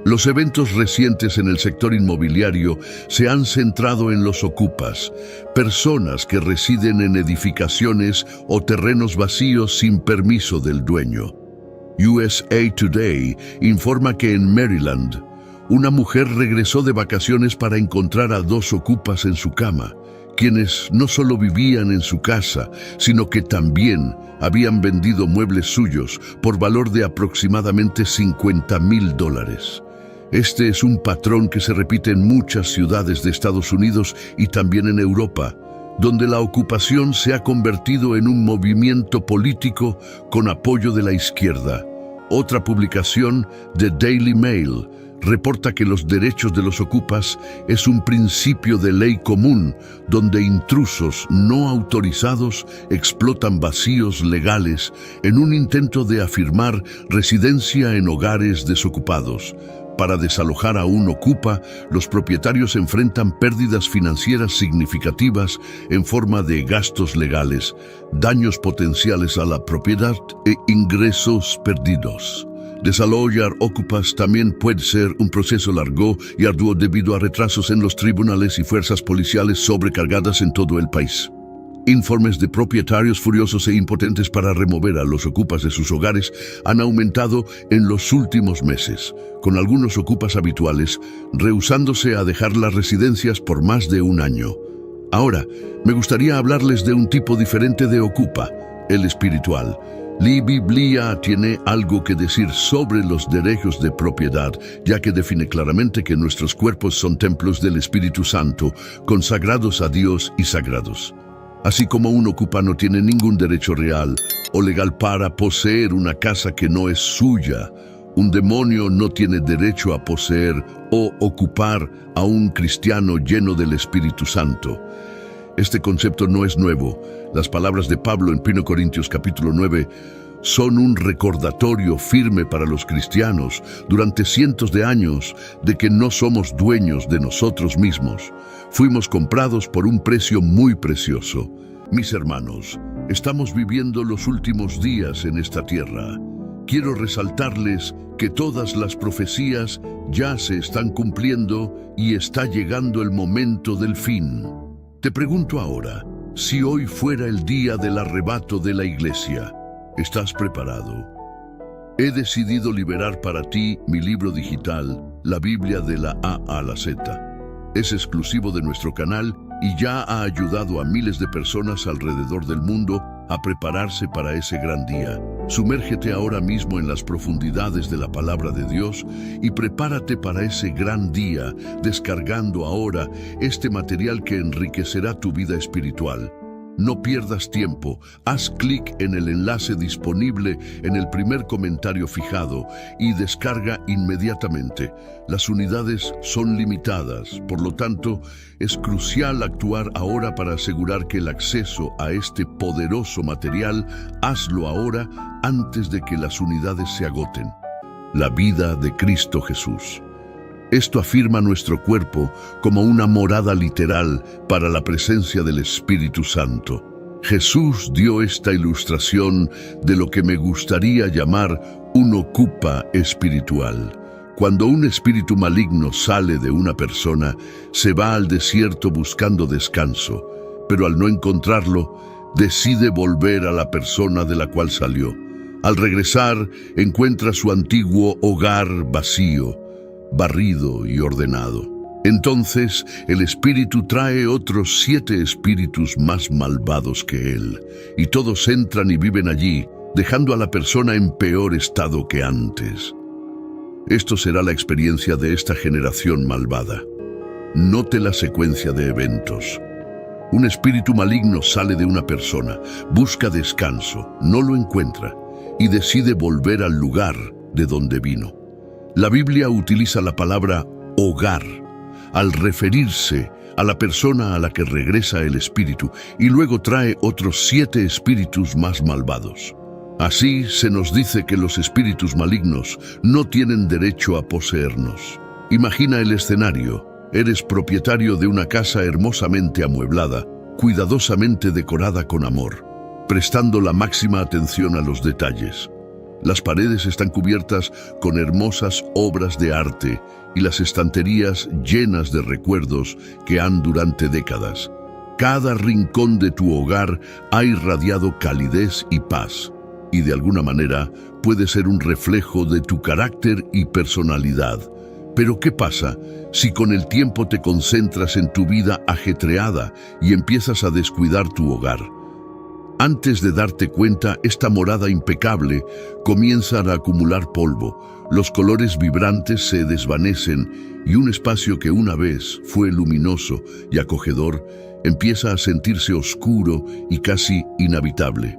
Los eventos recientes en el sector inmobiliario se han centrado en los ocupas, personas que residen en edificaciones o terrenos vacíos sin permiso del dueño. USA Today informa que en Maryland, una mujer regresó de vacaciones para encontrar a 2 ocupas en su cama, quienes no solo vivían en su casa, sino que también habían vendido muebles suyos por valor de aproximadamente $50,000. Este es un patrón que se repite en muchas ciudades de Estados Unidos y también en Europa, donde la ocupación se ha convertido en un movimiento político con apoyo de la izquierda. Otra publicación, The Daily Mail, reporta que los derechos de los ocupas es un principio de ley común, donde intrusos no autorizados explotan vacíos legales en un intento de afirmar residencia en hogares desocupados. Para desalojar a un ocupa, los propietarios enfrentan pérdidas financieras significativas en forma de gastos legales, daños potenciales a la propiedad e ingresos perdidos. Desalojar ocupas también puede ser un proceso largo y arduo debido a retrasos en los tribunales y fuerzas policiales sobrecargadas en todo el país. Informes de propietarios furiosos e impotentes para remover a los ocupas de sus hogares han aumentado en los últimos meses, con algunos ocupas habituales rehusándose a dejar las residencias por más de un año. Ahora, me gustaría hablarles de un tipo diferente de ocupa, el espiritual. La Biblia tiene algo que decir sobre los derechos de propiedad, ya que define claramente que nuestros cuerpos son templos del Espíritu Santo, consagrados a Dios y sagrados. Así como un ocupa no tiene ningún derecho real o legal para poseer una casa que no es suya, un demonio no tiene derecho a poseer o ocupar a un cristiano lleno del Espíritu Santo. Este concepto no es nuevo. Las palabras de Pablo en 1 Corintios capítulo 9 son un recordatorio firme para los cristianos durante cientos de años de que no somos dueños de nosotros mismos. Fuimos comprados por un precio muy precioso. Mis hermanos, estamos viviendo los últimos días en esta tierra. Quiero resaltarles que todas las profecías ya se están cumpliendo y está llegando el momento del fin. Te pregunto ahora, si hoy fuera el día del arrebato de la iglesia, ¿estás preparado? He decidido liberar para ti mi libro digital, la Biblia de la A a la Z. Es exclusivo de nuestro canal y ya ha ayudado a miles de personas alrededor del mundo a prepararse para ese gran día. Sumérgete ahora mismo en las profundidades de la palabra de Dios y prepárate para ese gran día, descargando ahora este material que enriquecerá tu vida espiritual. No pierdas tiempo, haz clic en el enlace disponible en el primer comentario fijado y descarga inmediatamente. Las unidades son limitadas, por lo tanto, es crucial actuar ahora para asegurar que el acceso a este poderoso material, hazlo ahora antes de que las unidades se agoten. La vida de Cristo Jesús. Esto afirma nuestro cuerpo como una morada literal para la presencia del Espíritu Santo. Jesús dio esta ilustración de lo que me gustaría llamar un ocupa espiritual. Cuando un espíritu maligno sale de una persona, se va al desierto buscando descanso, pero al no encontrarlo, decide volver a la persona de la cual salió. Al regresar, encuentra su antiguo hogar vacío, barrido y ordenado. Entonces el espíritu trae otros 7 espíritus más malvados que él, y todos entran y viven allí, dejando a la persona en peor estado que antes. Esto será la experiencia de esta generación malvada. Note la secuencia de eventos. Un espíritu maligno sale de una persona, busca descanso, no lo encuentra, y decide volver al lugar de donde vino. La Biblia utiliza la palabra hogar al referirse a la persona a la que regresa el espíritu y luego trae otros 7 espíritus más malvados. Así se nos dice que los espíritus malignos no tienen derecho a poseernos. Imagina el escenario. Eres propietario de una casa hermosamente amueblada, cuidadosamente decorada con amor, prestando la máxima atención a los detalles. Las paredes están cubiertas con hermosas obras de arte y las estanterías llenas de recuerdos que han durante décadas. Cada rincón de tu hogar ha irradiado calidez y paz, y de alguna manera puede ser un reflejo de tu carácter y personalidad. Pero ¿qué pasa si con el tiempo te concentras en tu vida ajetreada y empiezas a descuidar tu hogar? Antes de darte cuenta, esta morada impecable comienza a acumular polvo, los colores vibrantes se desvanecen y un espacio que una vez fue luminoso y acogedor empieza a sentirse oscuro y casi inhabitable.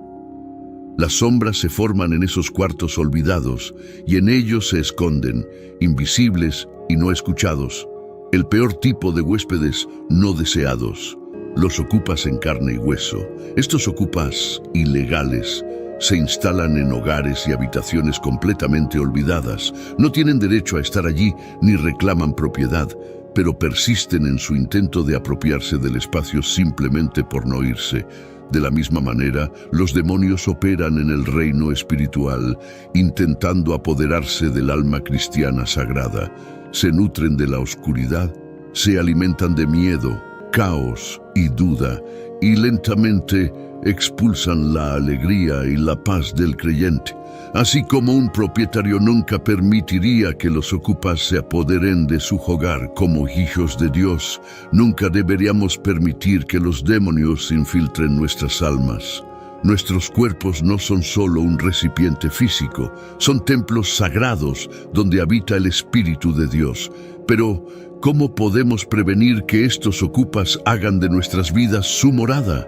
Las sombras se forman en esos cuartos olvidados y en ellos se esconden, invisibles y no escuchados, el peor tipo de huéspedes no deseados, los ocupas en carne y hueso. Estos ocupas ilegales se instalan en hogares y habitaciones completamente olvidadas. No tienen derecho a estar allí ni reclaman propiedad, pero persisten en su intento de apropiarse del espacio simplemente por no irse. De la misma manera, los demonios operan en el reino espiritual, intentando apoderarse del alma cristiana sagrada. Se nutren de la oscuridad, se alimentan de miedo, caos y duda, y lentamente expulsan la alegría y la paz del creyente. Así como un propietario nunca permitiría que los ocupas se apoderen de su hogar como hijos de Dios, nunca deberíamos permitir que los demonios infiltren nuestras almas. Nuestros cuerpos no son solo un recipiente físico, son templos sagrados donde habita el Espíritu de Dios. Pero, ¿cómo podemos prevenir que estos ocupas hagan de nuestras vidas su morada?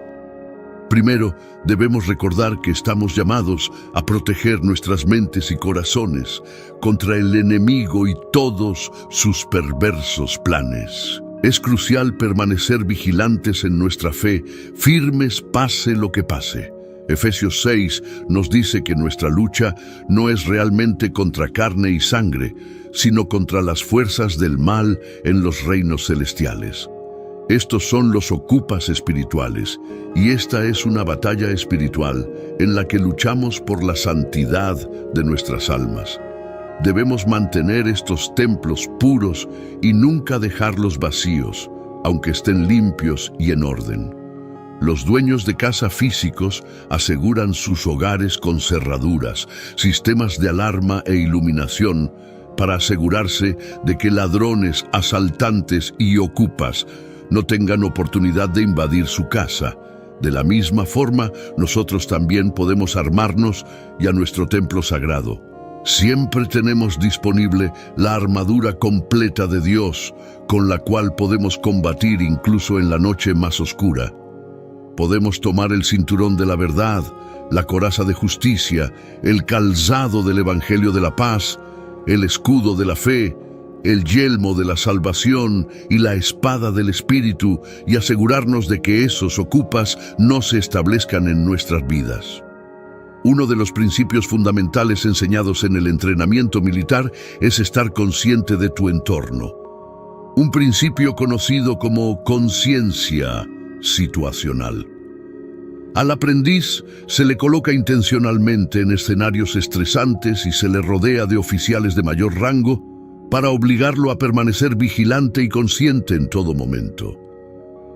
Primero, debemos recordar que estamos llamados a proteger nuestras mentes y corazones contra el enemigo y todos sus perversos planes. Es crucial permanecer vigilantes en nuestra fe, firmes pase lo que pase. Efesios 6 nos dice que nuestra lucha no es realmente contra carne y sangre, sino contra las fuerzas del mal en los reinos celestiales. Estos son los ocupas espirituales, y esta es una batalla espiritual en la que luchamos por la santidad de nuestras almas. Debemos mantener estos templos puros y nunca dejarlos vacíos, aunque estén limpios y en orden. Los dueños de casa físicos aseguran sus hogares con cerraduras, sistemas de alarma e iluminación para asegurarse de que ladrones, asaltantes y ocupas no tengan oportunidad de invadir su casa. De la misma forma, nosotros también podemos armarnos y a nuestro templo sagrado. Siempre tenemos disponible la armadura completa de Dios, con la cual podemos combatir incluso en la noche más oscura. Podemos tomar el cinturón de la verdad, la coraza de justicia, el calzado del Evangelio de la paz, el escudo de la fe, el yelmo de la salvación y la espada del Espíritu, y asegurarnos de que esos ocupas no se establezcan en nuestras vidas. Uno de los principios fundamentales enseñados en el entrenamiento militar es estar consciente de tu entorno. Un principio conocido como conciencia situacional. Al aprendiz se le coloca intencionalmente en escenarios estresantes y se le rodea de oficiales de mayor rango para obligarlo a permanecer vigilante y consciente en todo momento.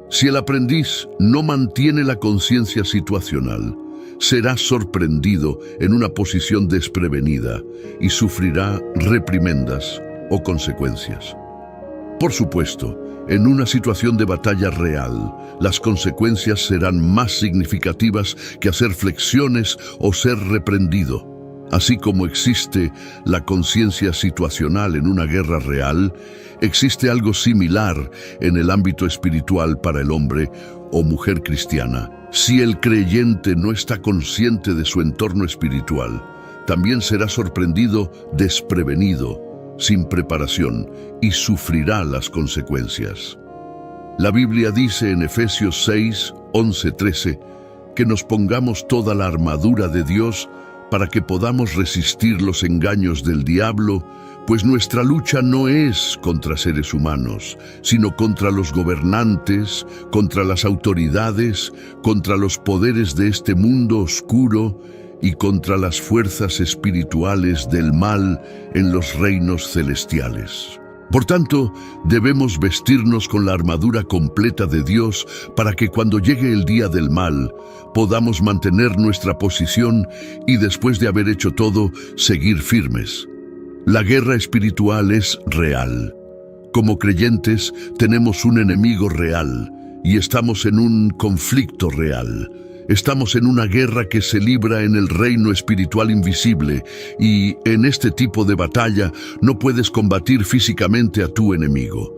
Si el aprendiz no mantiene la conciencia situacional, será sorprendido en una posición desprevenida y sufrirá reprimendas o consecuencias. Por supuesto, en una situación de batalla real, las consecuencias serán más significativas que hacer flexiones o ser reprendido. Así como existe la conciencia situacional en una guerra real, existe algo similar en el ámbito espiritual para el hombre o mujer cristiana. Si el creyente no está consciente de su entorno espiritual, también será sorprendido desprevenido, sin preparación, y sufrirá las consecuencias. La Biblia dice en Efesios 6, 11-13, que nos pongamos toda la armadura de Dios para que podamos resistir los engaños del diablo, pues nuestra lucha no es contra seres humanos, sino contra los gobernantes, contra las autoridades, contra los poderes de este mundo oscuro, y contra las fuerzas espirituales del mal en los reinos celestiales. Por tanto, debemos vestirnos con la armadura completa de Dios para que cuando llegue el día del mal, podamos mantener nuestra posición y después de haber hecho todo, seguir firmes. La guerra espiritual es real. Como creyentes, tenemos un enemigo real y estamos en un conflicto real. Estamos en una guerra que se libra en el reino espiritual invisible y en este tipo de batalla no puedes combatir físicamente a tu enemigo.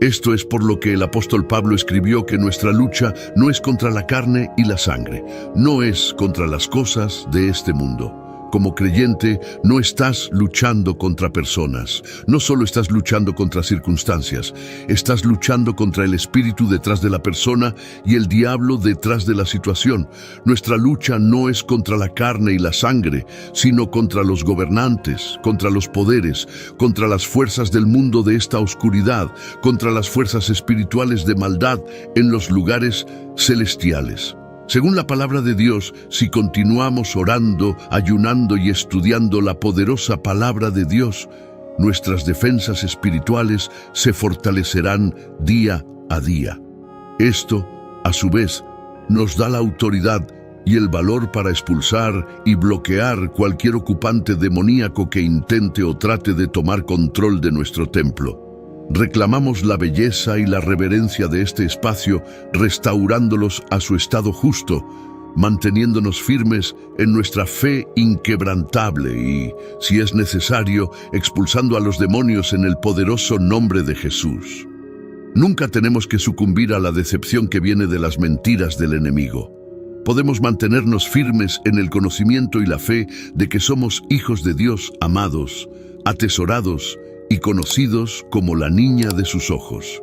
Esto es por lo que el apóstol Pablo escribió que nuestra lucha no es contra la carne y la sangre, no es contra las cosas de este mundo. Como creyente, no estás luchando contra personas, no solo estás luchando contra circunstancias, estás luchando contra el espíritu detrás de la persona y el diablo detrás de la situación. Nuestra lucha no es contra la carne y la sangre, sino contra los gobernantes, contra los poderes, contra las fuerzas del mundo de esta oscuridad, contra las fuerzas espirituales de maldad en los lugares celestiales. Según la palabra de Dios, si continuamos orando, ayunando y estudiando la poderosa palabra de Dios, nuestras defensas espirituales se fortalecerán día a día. Esto, a su vez, nos da la autoridad y el valor para expulsar y bloquear cualquier ocupante demoníaco que intente o trate de tomar control de nuestro templo. Reclamamos la belleza y la reverencia de este espacio, restaurándolos a su estado justo, manteniéndonos firmes en nuestra fe inquebrantable y, si es necesario, expulsando a los demonios en el poderoso nombre de Jesús. Nunca tenemos que sucumbir a la decepción que viene de las mentiras del enemigo. Podemos mantenernos firmes en el conocimiento y la fe de que somos hijos de Dios amados, atesorados y conocidos como la niña de sus ojos.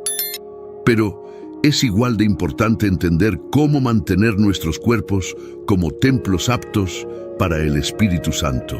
Pero es igual de importante entender cómo mantener nuestros cuerpos como templos aptos para el Espíritu Santo.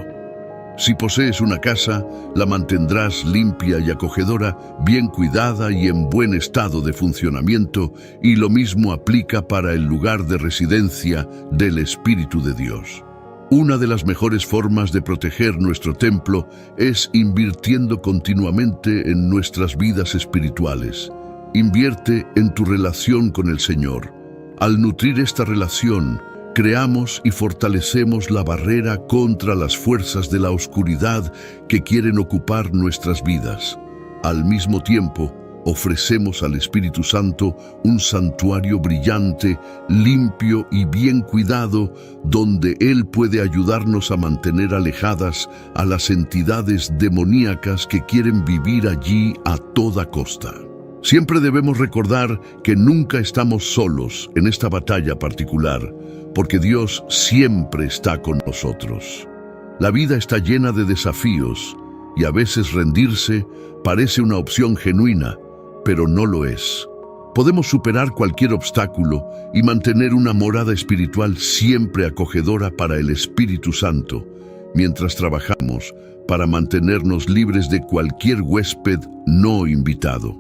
Si posees una casa, la mantendrás limpia y acogedora, bien cuidada y en buen estado de funcionamiento, y lo mismo aplica para el lugar de residencia del Espíritu de Dios. Una de las mejores formas de proteger nuestro templo es invirtiendo continuamente en nuestras vidas espirituales. Invierte en tu relación con el Señor. Al nutrir esta relación, creamos y fortalecemos la barrera contra las fuerzas de la oscuridad que quieren ocupar nuestras vidas. Al mismo tiempo, ofrecemos al Espíritu Santo un santuario brillante, limpio y bien cuidado, donde Él puede ayudarnos a mantener alejadas a las entidades demoníacas que quieren vivir allí a toda costa. Siempre debemos recordar que nunca estamos solos en esta batalla particular, porque Dios siempre está con nosotros. La vida está llena de desafíos y a veces rendirse parece una opción genuina, pero no lo es. Podemos superar cualquier obstáculo y mantener una morada espiritual siempre acogedora para el Espíritu Santo, mientras trabajamos para mantenernos libres de cualquier huésped no invitado.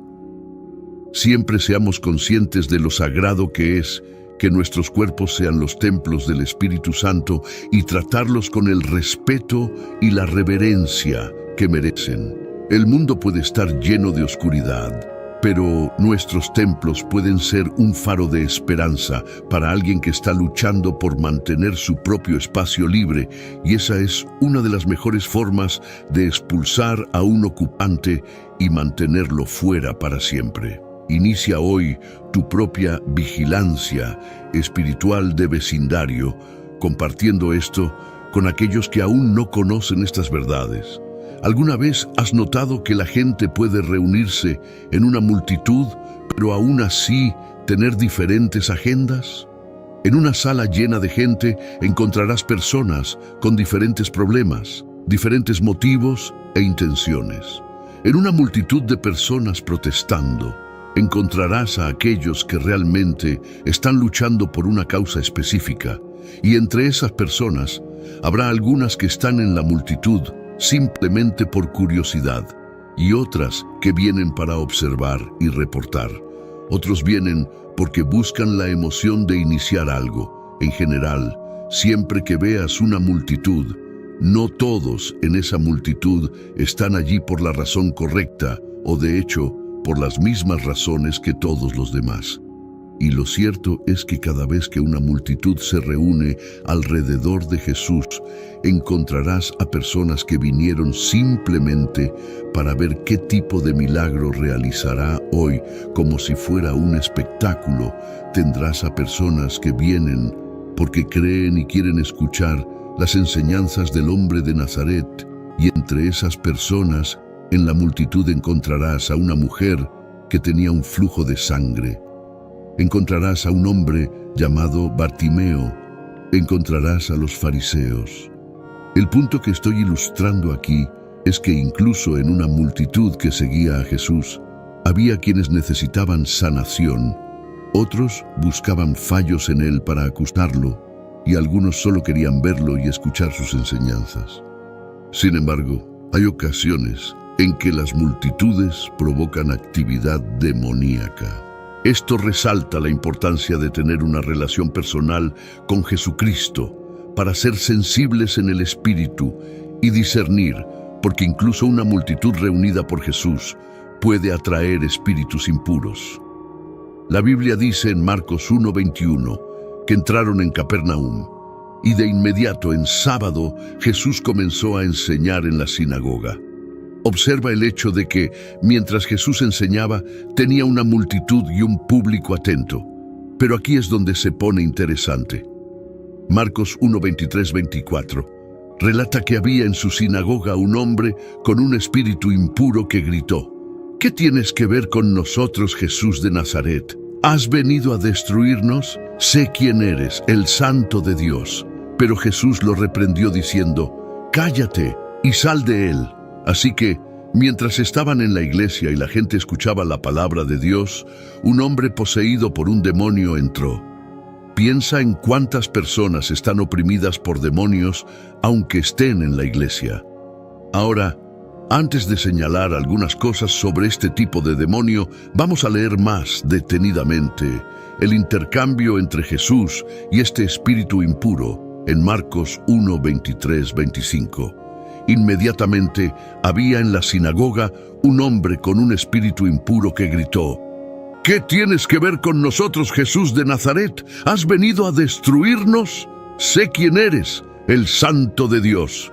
Siempre seamos conscientes de lo sagrado que es que nuestros cuerpos sean los templos del Espíritu Santo y tratarlos con el respeto y la reverencia que merecen. El mundo puede estar lleno de oscuridad, pero nuestros templos pueden ser un faro de esperanza para alguien que está luchando por mantener su propio espacio libre, y esa es una de las mejores formas de expulsar a un ocupante y mantenerlo fuera para siempre. Inicia hoy tu propia vigilancia espiritual de vecindario, compartiendo esto con aquellos que aún no conocen estas verdades. ¿Alguna vez has notado que la gente puede reunirse en una multitud, pero aún así tener diferentes agendas? En una sala llena de gente encontrarás personas con diferentes problemas, diferentes motivos e intenciones. En una multitud de personas protestando, encontrarás a aquellos que realmente están luchando por una causa específica, y entre esas personas habrá algunas que están en la multitud simplemente por curiosidad, y otras que vienen para observar y reportar. Otros vienen porque buscan la emoción de iniciar algo. En general, siempre que veas una multitud, no todos en esa multitud están allí por la razón correcta o de hecho por las mismas razones que todos los demás. Y lo cierto es que cada vez que una multitud se reúne alrededor de Jesús, encontrarás a personas que vinieron simplemente para ver qué tipo de milagro realizará hoy, como si fuera un espectáculo. Tendrás a personas que vienen porque creen y quieren escuchar las enseñanzas del hombre de Nazaret, y entre esas personas, en la multitud encontrarás a una mujer que tenía un flujo de sangre. Encontrarás a un hombre llamado Bartimeo. Encontrarás a los fariseos. El punto que estoy ilustrando aquí es que incluso en una multitud que seguía a Jesús, había quienes necesitaban sanación, otros buscaban fallos en él para acusarlo, y algunos solo querían verlo y escuchar sus enseñanzas. Sin embargo, hay ocasiones en que las multitudes provocan actividad demoníaca. Esto resalta la importancia de tener una relación personal con Jesucristo para ser sensibles en el espíritu y discernir, porque incluso una multitud reunida por Jesús puede atraer espíritus impuros. La Biblia dice en Marcos 1:21 que entraron en Capernaum y de inmediato en sábado Jesús comenzó a enseñar en la sinagoga. Observa el hecho de que, mientras Jesús enseñaba, tenía una multitud y un público atento. Pero aquí es donde se pone interesante. Marcos 1:23-24 relata que había en su sinagoga un hombre con un espíritu impuro que gritó: ¿Qué tienes que ver con nosotros, Jesús de Nazaret? ¿Has venido a destruirnos? Sé quién eres, el Santo de Dios. Pero Jesús lo reprendió diciendo: Cállate y sal de él. Así que, mientras estaban en la iglesia y la gente escuchaba la palabra de Dios, un hombre poseído por un demonio entró. Piensa en cuántas personas están oprimidas por demonios, aunque estén en la iglesia. Ahora, antes de señalar algunas cosas sobre este tipo de demonio, vamos a leer más detenidamente el intercambio entre Jesús y este espíritu impuro en Marcos 1:23-25. Inmediatamente había en la sinagoga un hombre con un espíritu impuro que gritó: ¿Qué tienes que ver con nosotros, Jesús de Nazaret? ¿Has venido a destruirnos? Sé quién eres, el Santo de Dios.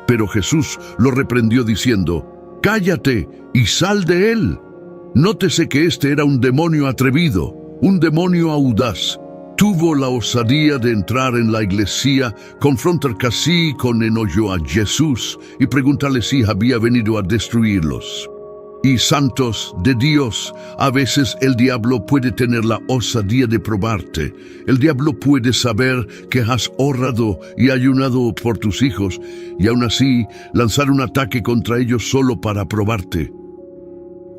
Pero Jesús lo reprendió diciendo: Cállate y sal de él. Nótese que este era un demonio atrevido, un demonio audaz. Tuvo la osadía de entrar en la iglesia, confrontar casi con enojo a Jesús y preguntarle si había venido a destruirlos. Y santos de Dios, a veces el diablo puede tener la osadía de probarte. El diablo puede saber que has orado y ayunado por tus hijos y aún así lanzar un ataque contra ellos solo para probarte.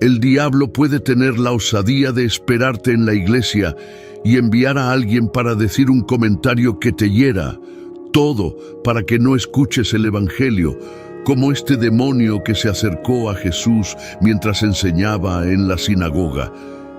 El diablo puede tener la osadía de esperarte en la iglesia y enviar a alguien para decir un comentario que te hiera, todo para que no escuches el evangelio, como este demonio que se acercó a Jesús mientras enseñaba en la sinagoga.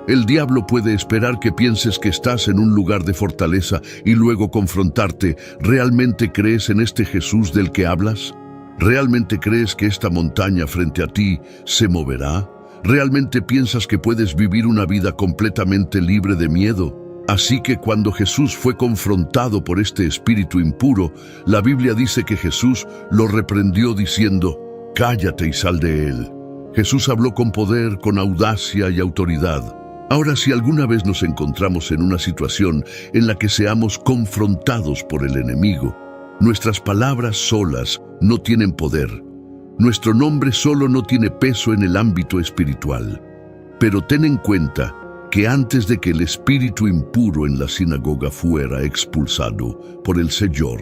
El diablo puede esperar que pienses que estás en un lugar de fortaleza y luego confrontarte. ¿Realmente crees en este Jesús del que hablas? ¿Realmente crees que esta montaña frente a ti se moverá? ¿Realmente piensas que puedes vivir una vida completamente libre de miedo? Así que cuando Jesús fue confrontado por este espíritu impuro, la Biblia dice que Jesús lo reprendió diciendo: Cállate y sal de él. Jesús habló con poder, con audacia y autoridad. Ahora, si alguna vez nos encontramos en una situación en la que seamos confrontados por el enemigo, nuestras palabras solas no tienen poder. Nuestro nombre solo no tiene peso en el ámbito espiritual. Pero ten en cuenta que antes de que el espíritu impuro en la sinagoga fuera expulsado por el Señor,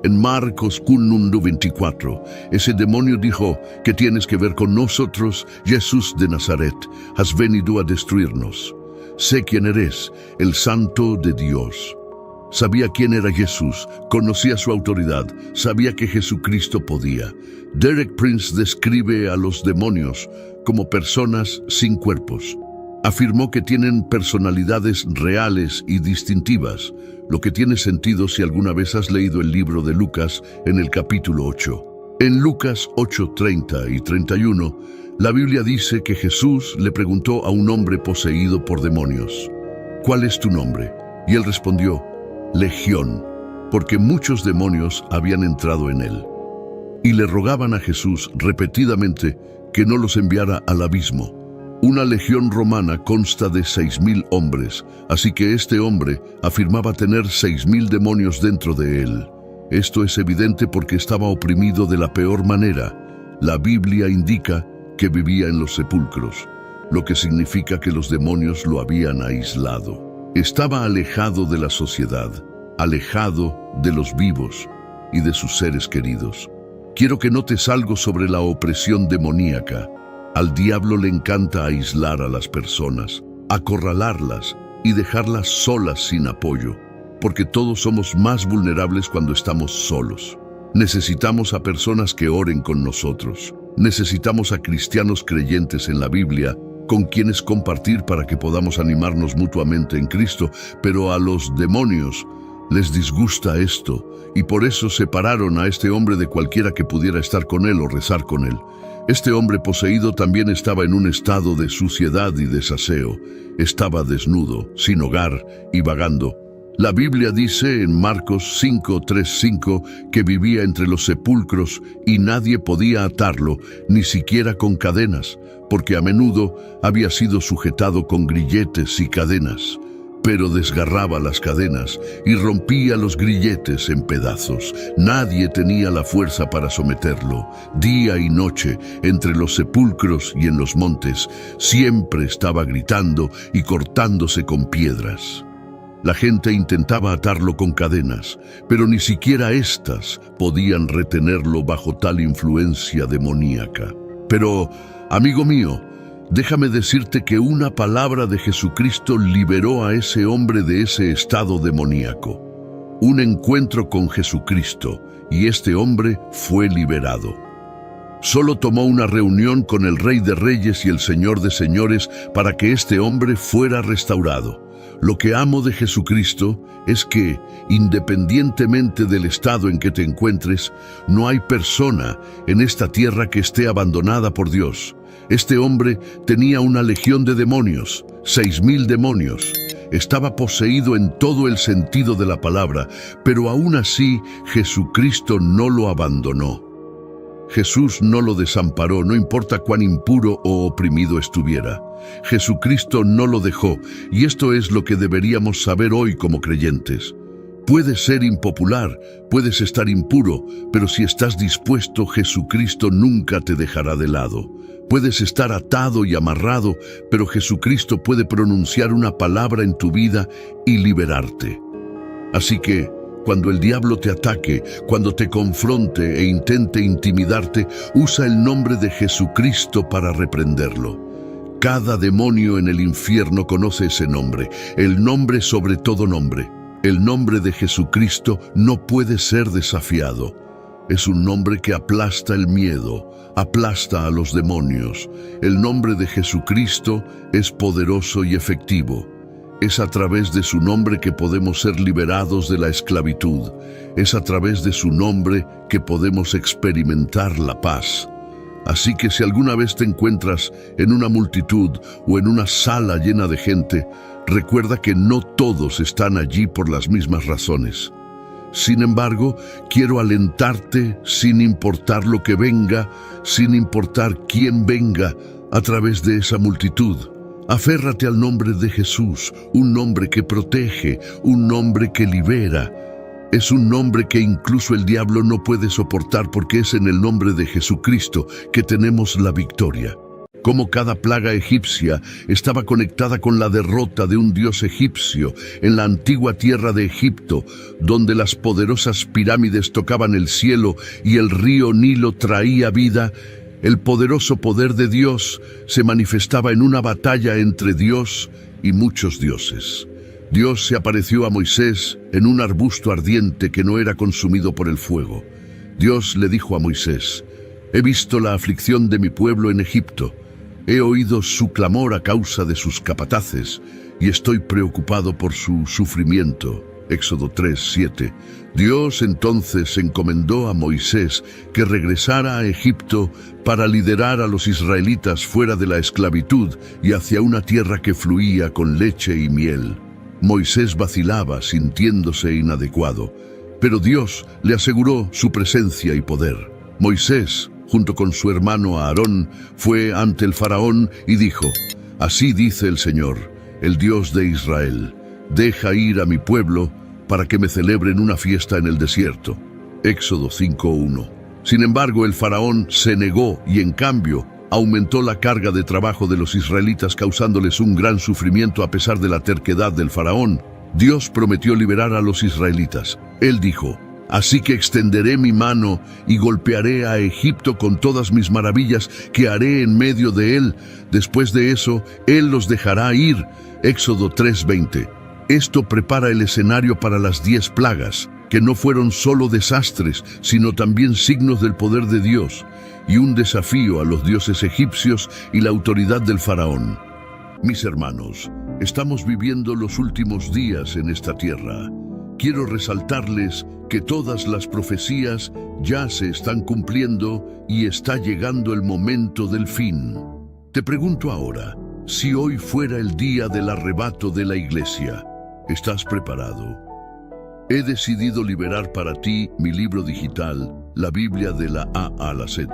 en Marcos 1:24, ese demonio dijo: ¿Qué tienes que ver con nosotros, Jesús de Nazaret? Has venido a destruirnos. Sé quién eres, el Santo de Dios. Sabía quién era Jesús, conocía su autoridad, sabía que Jesucristo podía. Derek Prince describe a los demonios como personas sin cuerpos. Afirmó que tienen personalidades reales y distintivas, lo que tiene sentido si alguna vez has leído el libro de Lucas en el capítulo 8. En Lucas 8:30 y 31, la Biblia dice que Jesús le preguntó a un hombre poseído por demonios: ¿cuál es tu nombre? Y él respondió: Legión, porque muchos demonios habían entrado en él. Y le rogaban a Jesús repetidamente que no los enviara al abismo. Una legión romana consta de 6.000 hombres, así que este hombre afirmaba tener 6.000 demonios dentro de él. Esto es evidente porque estaba oprimido de la peor manera. La Biblia indica que vivía en los sepulcros, lo que significa que los demonios lo habían aislado. Estaba alejado de la sociedad, alejado de los vivos y de sus seres queridos. Quiero que notes algo sobre la opresión demoníaca. Al diablo le encanta aislar a las personas, acorralarlas y dejarlas solas sin apoyo, porque todos somos más vulnerables cuando estamos solos. Necesitamos a personas que oren con nosotros. Necesitamos a cristianos creyentes en la Biblia, con quienes compartir para que podamos animarnos mutuamente en Cristo, pero a los demonios les disgusta esto, y por eso separaron a este hombre de cualquiera que pudiera estar con él o rezar con él. Este hombre poseído también estaba en un estado de suciedad y desaseo. Estaba desnudo, sin hogar y vagando. La Biblia dice en Marcos 5:3-5 que vivía entre los sepulcros y nadie podía atarlo, ni siquiera con cadenas, porque a menudo había sido sujetado con grilletes y cadenas. Pero desgarraba las cadenas y rompía los grilletes en pedazos. Nadie tenía la fuerza para someterlo. Día y noche, entre los sepulcros y en los montes, siempre estaba gritando y cortándose con piedras. La gente intentaba atarlo con cadenas, pero ni siquiera éstas podían retenerlo bajo tal influencia demoníaca. Pero, amigo mío, déjame decirte que una palabra de Jesucristo liberó a ese hombre de ese estado demoníaco. Un encuentro con Jesucristo, y este hombre fue liberado. Solo tomó una reunión con el Rey de Reyes y el Señor de Señores para que este hombre fuera restaurado. Lo que amo de Jesucristo es que, independientemente del estado en que te encuentres, no hay persona en esta tierra que esté abandonada por Dios. Este hombre tenía una legión de demonios, 6.000 demonios. Estaba poseído en todo el sentido de la palabra, pero aún así Jesucristo no lo abandonó. Jesús no lo desamparó, no importa cuán impuro o oprimido estuviera. Jesucristo no lo dejó, y esto es lo que deberíamos saber hoy como creyentes. Puedes ser impopular, puedes estar impuro, pero si estás dispuesto, Jesucristo nunca te dejará de lado. Puedes estar atado y amarrado, pero Jesucristo puede pronunciar una palabra en tu vida y liberarte. Así que, cuando el diablo te ataque, cuando te confronte e intente intimidarte, usa el nombre de Jesucristo para reprenderlo. Cada demonio en el infierno conoce ese nombre, el nombre sobre todo nombre. El nombre de Jesucristo no puede ser desafiado. Es un nombre que aplasta el miedo, aplasta a los demonios. El nombre de Jesucristo es poderoso y efectivo. Es a través de su nombre que podemos ser liberados de la esclavitud. Es a través de su nombre que podemos experimentar la paz. Así que si alguna vez te encuentras en una multitud o en una sala llena de gente, recuerda que no todos están allí por las mismas razones. Sin embargo, quiero alentarte sin importar lo que venga, sin importar quién venga a través de esa multitud. Aférrate al nombre de Jesús, un nombre que protege, un nombre que libera. Es un nombre que incluso el diablo no puede soportar porque es en el nombre de Jesucristo que tenemos la victoria. Como cada plaga egipcia estaba conectada con la derrota de un dios egipcio en la antigua tierra de Egipto, donde las poderosas pirámides tocaban el cielo y el río Nilo traía vida, el poderoso poder de Dios se manifestaba en una batalla entre Dios y muchos dioses. Dios se apareció a Moisés en un arbusto ardiente que no era consumido por el fuego. Dios le dijo a Moisés: «He visto la aflicción de mi pueblo en Egipto. He oído su clamor a causa de sus capataces y estoy preocupado por su sufrimiento. Éxodo 3:7. Dios entonces encomendó a Moisés que regresara a Egipto para liderar a los israelitas fuera de la esclavitud y hacia una tierra que fluía con leche y miel. Moisés vacilaba, sintiéndose inadecuado, pero Dios le aseguró su presencia y poder. Moisés, junto con su hermano Aarón, fue ante el faraón y dijo: «Así dice el Señor, el Dios de Israel, deja ir a mi pueblo para que me celebren una fiesta en el desierto». Éxodo 5:1. Sin embargo, el faraón se negó y en cambio aumentó la carga de trabajo de los israelitas, causándoles un gran sufrimiento a pesar de la terquedad del faraón. Dios prometió liberar a los israelitas. Él dijo: «Así que extenderé mi mano y golpearé a Egipto con todas mis maravillas que haré en medio de él. Después de eso, él los dejará ir». Éxodo 3:20. Esto prepara el escenario para las 10 plagas, que no fueron solo desastres, sino también signos del poder de Dios y un desafío a los dioses egipcios y la autoridad del faraón. Mis hermanos, estamos viviendo los últimos días en esta tierra. Quiero resaltarles que todas las profecías ya se están cumpliendo y está llegando el momento del fin. Te pregunto ahora, si hoy fuera el día del arrebato de la iglesia, ¿estás preparado? He decidido liberar para ti mi libro digital, la Biblia de la A a la Z.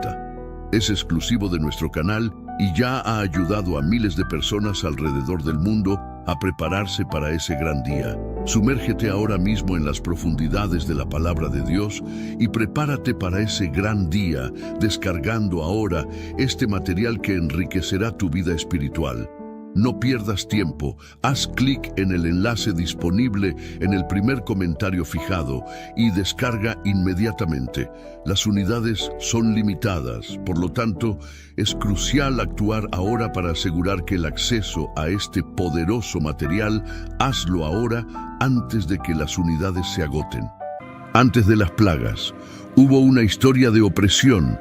Es exclusivo de nuestro canal y ya ha ayudado a miles de personas alrededor del mundo a prepararse para ese gran día. Sumérgete ahora mismo en las profundidades de la palabra de Dios y prepárate para ese gran día, descargando ahora este material que enriquecerá tu vida espiritual. No pierdas tiempo, haz clic en el enlace disponible en el primer comentario fijado y descarga inmediatamente. Las unidades son limitadas, por lo tanto, es crucial actuar ahora para asegurar que el acceso a este poderoso material, hazlo ahora antes de que las unidades se agoten. Antes de las plagas, hubo una historia de opresión,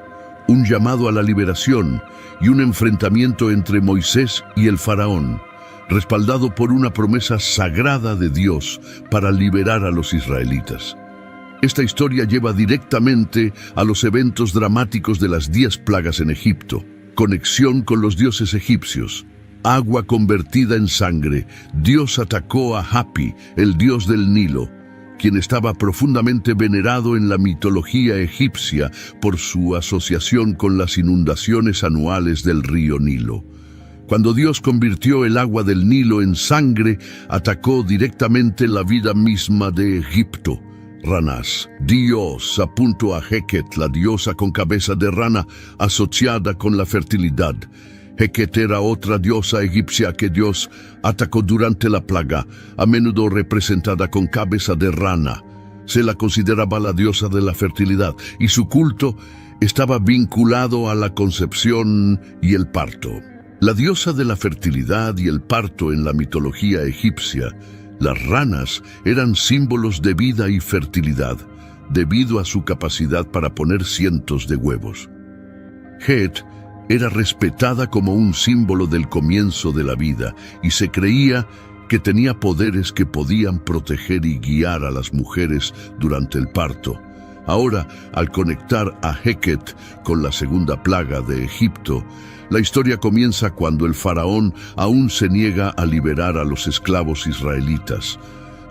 un llamado a la liberación y un enfrentamiento entre Moisés y el faraón, respaldado por una promesa sagrada de Dios para liberar a los israelitas. Esta historia lleva directamente a los eventos dramáticos de las 10 plagas en Egipto, conexión con los dioses egipcios, agua convertida en sangre. Dios atacó a Hapi, el dios del Nilo, quien estaba profundamente venerado en la mitología egipcia por su asociación con las inundaciones anuales del río Nilo. Cuando Dios convirtió el agua del Nilo en sangre, atacó directamente la vida misma de Egipto. Ranas. Dios apuntó a Heket, la diosa con cabeza de rana, asociada con la fertilidad. Heket era otra diosa egipcia que Dios atacó durante la plaga, a menudo representada con cabeza de rana. Se la consideraba la diosa de la fertilidad y su culto estaba vinculado a la concepción y el parto. La diosa de la fertilidad y el parto en la mitología egipcia, las ranas eran símbolos de vida y fertilidad, debido a su capacidad para poner cientos de huevos. Het era respetada como un símbolo del comienzo de la vida y se creía que tenía poderes que podían proteger y guiar a las mujeres durante el parto. Ahora, al conectar a Heket con la segunda plaga de Egipto, la historia comienza cuando el faraón aún se niega a liberar a los esclavos israelitas.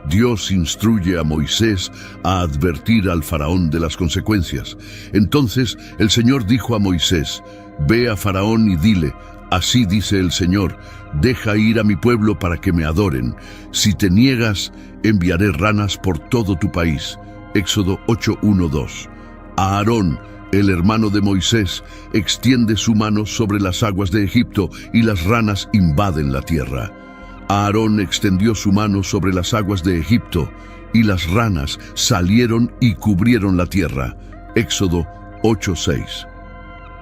Dios instruye a Moisés a advertir al faraón de las consecuencias. Entonces el Señor dijo a Moisés: «Ve a Faraón y dile, así dice el Señor, deja ir a mi pueblo para que me adoren. Si te niegas, enviaré ranas por todo tu país». Éxodo 8:1-2. Aarón, el hermano de Moisés, extiende su mano sobre las aguas de Egipto y las ranas invaden la tierra. Aarón extendió su mano sobre las aguas de Egipto y las ranas salieron y cubrieron la tierra. Éxodo 8:6.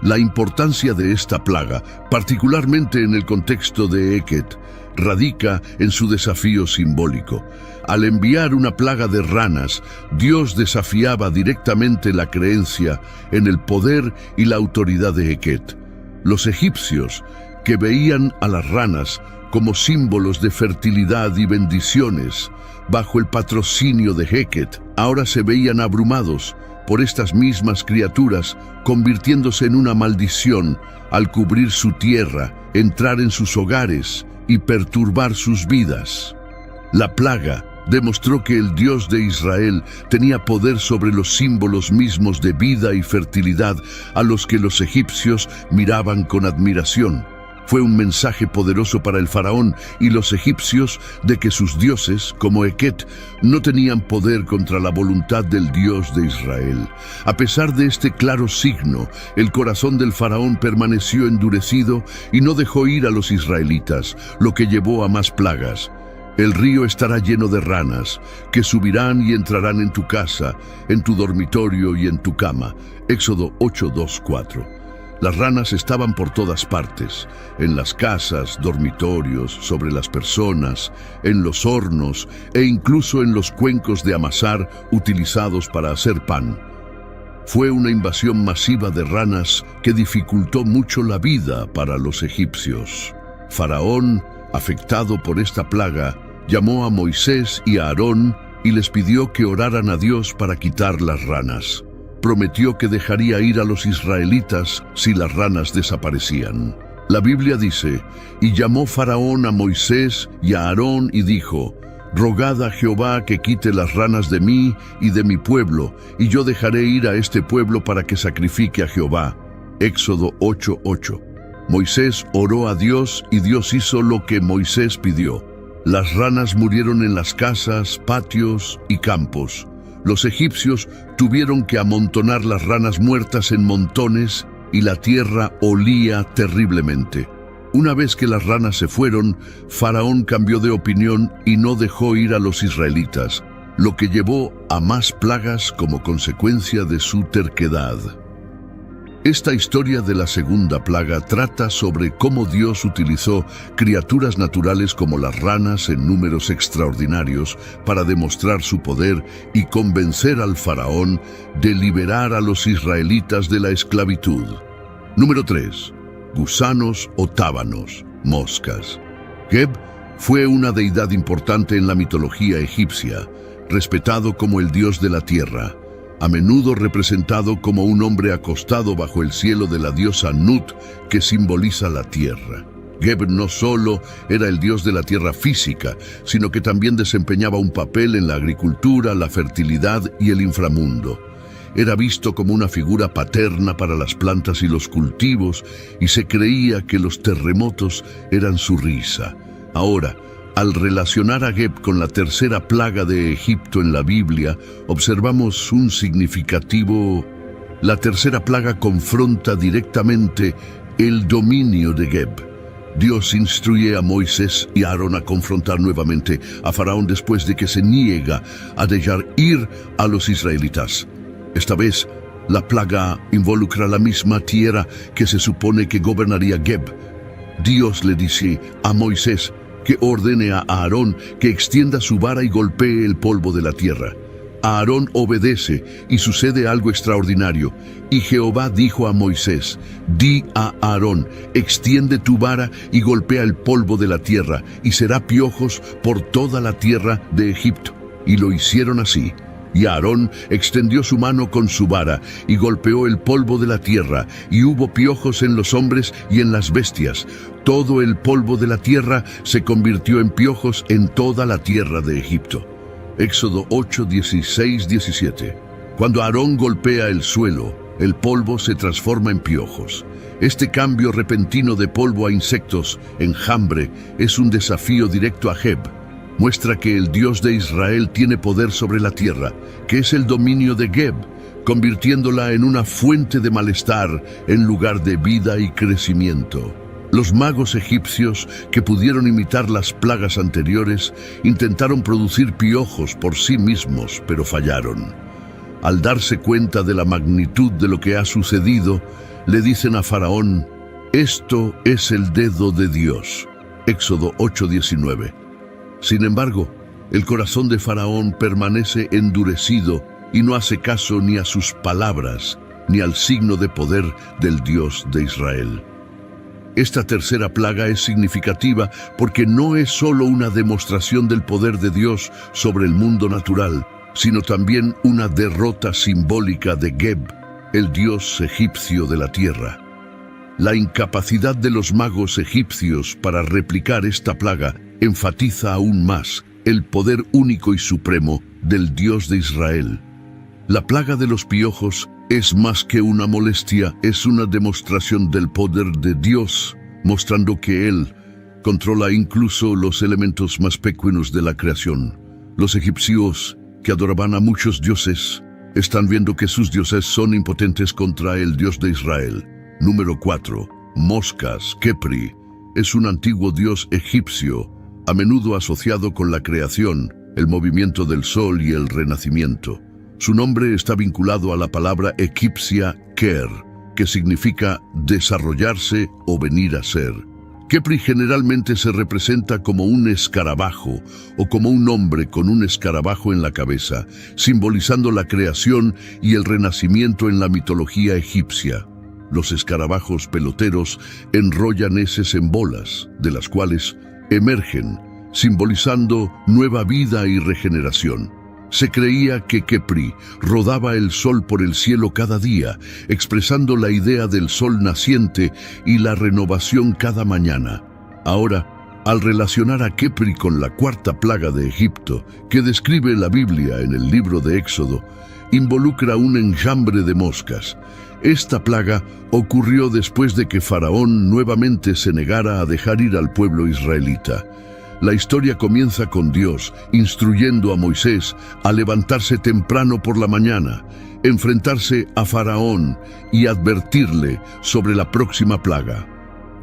La importancia de esta plaga, particularmente en el contexto de Heket, radica en su desafío simbólico. Al enviar una plaga de ranas, Dios desafiaba directamente la creencia en el poder y la autoridad de Heket. Los egipcios que veían a las ranas como símbolos de fertilidad y bendiciones bajo el patrocinio de Heket, ahora se veían abrumados por estas mismas criaturas, convirtiéndose en una maldición al cubrir su tierra, entrar en sus hogares y perturbar sus vidas. La plaga demostró que el Dios de Israel tenía poder sobre los símbolos mismos de vida y fertilidad a los que los egipcios miraban con admiración. Fue un mensaje poderoso para el faraón y los egipcios de que sus dioses, como Heket, no tenían poder contra la voluntad del Dios de Israel. A pesar de este claro signo, el corazón del faraón permaneció endurecido y no dejó ir a los israelitas, lo que llevó a más plagas. El río estará lleno de ranas, que subirán y entrarán en tu casa, en tu dormitorio y en tu cama. Éxodo 8:2-4. Las ranas estaban por todas partes, en las casas, dormitorios, sobre las personas, en los hornos e incluso en los cuencos de amasar utilizados para hacer pan. Fue una invasión masiva de ranas que dificultó mucho la vida para los egipcios. Faraón, afectado por esta plaga, llamó a Moisés y a Aarón y les pidió que oraran a Dios para quitar las ranas. Prometió que dejaría ir a los israelitas si las ranas desaparecían. La Biblia dice, y llamó Faraón a Moisés y a Aarón y dijo, rogad a Jehová que quite las ranas de mí y de mi pueblo, y yo dejaré ir a este pueblo para que sacrifique a Jehová. Éxodo 8:8. Moisés oró a Dios y Dios hizo lo que Moisés pidió. Las ranas murieron en las casas, patios y campos. Los egipcios tuvieron que amontonar las ranas muertas en montones y la tierra olía terriblemente. Una vez que las ranas se fueron, Faraón cambió de opinión y no dejó ir a los israelitas, lo que llevó a más plagas como consecuencia de su terquedad. Esta historia de la segunda plaga trata sobre cómo Dios utilizó criaturas naturales como las ranas en números extraordinarios para demostrar su poder y convencer al faraón de liberar a los israelitas de la esclavitud. Número 3. Gusanos o tábanos, moscas. Geb fue una deidad importante en la mitología egipcia, respetado como el dios de la tierra, a menudo representado como un hombre acostado bajo el cielo de la diosa Nut, que simboliza la tierra. Geb no solo era el dios de la tierra física, sino que también desempeñaba un papel en la agricultura, la fertilidad y el inframundo. Era visto como una figura paterna para las plantas y los cultivos, y se creía que los terremotos eran su risa. Ahora, al relacionar a Geb con la tercera plaga de Egipto en la Biblia, observamos un significativo. La tercera plaga confronta directamente el dominio de Geb. Dios instruye a Moisés y a Aarón a confrontar nuevamente a Faraón después de que se niega a dejar ir a los israelitas. Esta vez, la plaga involucra la misma tierra que se supone que gobernaría Geb. Dios le dice a Moisés que ordene a Aarón que extienda su vara y golpee el polvo de la tierra. Aarón obedece y sucede algo extraordinario. Y Jehová dijo a Moisés, di a Aarón, extiende tu vara y golpea el polvo de la tierra, y será piojos por toda la tierra de Egipto. Y lo hicieron así. Y Aarón extendió su mano con su vara y golpeó el polvo de la tierra, y hubo piojos en los hombres y en las bestias. Todo el polvo de la tierra se convirtió en piojos en toda la tierra de Egipto. Éxodo 8:16-17. Cuando Aarón golpea el suelo, el polvo se transforma en piojos. Este cambio repentino de polvo a insectos, enjambre, es un desafío directo a Geb. Muestra que el Dios de Israel tiene poder sobre la tierra, que es el dominio de Geb, convirtiéndola en una fuente de malestar en lugar de vida y crecimiento. Los magos egipcios, que pudieron imitar las plagas anteriores, intentaron producir piojos por sí mismos, pero fallaron. Al darse cuenta de la magnitud de lo que ha sucedido, le dicen a Faraón, esto es el dedo de Dios. Éxodo 8:19. Sin embargo, el corazón de Faraón permanece endurecido y no hace caso ni a sus palabras, ni al signo de poder del Dios de Israel. Esta tercera plaga es significativa porque no es solo una demostración del poder de Dios sobre el mundo natural, sino también una derrota simbólica de Geb, el dios egipcio de la tierra. La incapacidad de los magos egipcios para replicar esta plaga enfatiza aún más el poder único y supremo del Dios de Israel. La plaga de los piojos es más que una molestia, es una demostración del poder de Dios, mostrando que Él controla incluso los elementos más pequeños de la creación. Los egipcios, que adoraban a muchos dioses, están viendo que sus dioses son impotentes contra el Dios de Israel. Número 4. Moscas. Khepri es un antiguo dios egipcio, a menudo asociado con la creación, el movimiento del sol y el renacimiento. Su nombre está vinculado a la palabra egipcia Ker, que significa desarrollarse o venir a ser. Khepri generalmente se representa como un escarabajo o como un hombre con un escarabajo en la cabeza, simbolizando la creación y el renacimiento en la mitología egipcia. Los escarabajos peloteros enrollan heces en bolas, de las cuales emergen, simbolizando nueva vida y regeneración. Se creía que Khepri rodaba el sol por el cielo cada día, expresando la idea del sol naciente y la renovación cada mañana. Ahora, al relacionar a Khepri con la cuarta plaga de Egipto, que describe la Biblia en el libro de Éxodo, involucra un enjambre de moscas. Esta plaga ocurrió después de que Faraón nuevamente se negara a dejar ir al pueblo israelita. La historia comienza con Dios instruyendo a Moisés a levantarse temprano por la mañana, enfrentarse a Faraón y advertirle sobre la próxima plaga.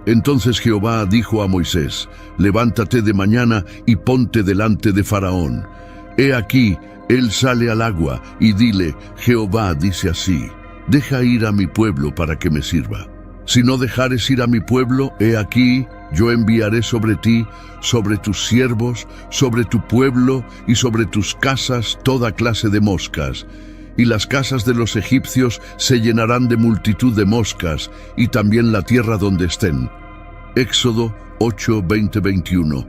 Entonces Jehová dijo a Moisés: «Levántate de mañana y ponte delante de Faraón. He aquí, él sale al agua, y dile: Jehová dice así: deja ir a mi pueblo para que me sirva. Si no dejares ir a mi pueblo, he aquí, yo enviaré sobre ti, sobre tus siervos, sobre tu pueblo y sobre tus casas toda clase de moscas. Y las casas de los egipcios se llenarán de multitud de moscas, y también la tierra donde estén». Éxodo 8, 20, 21.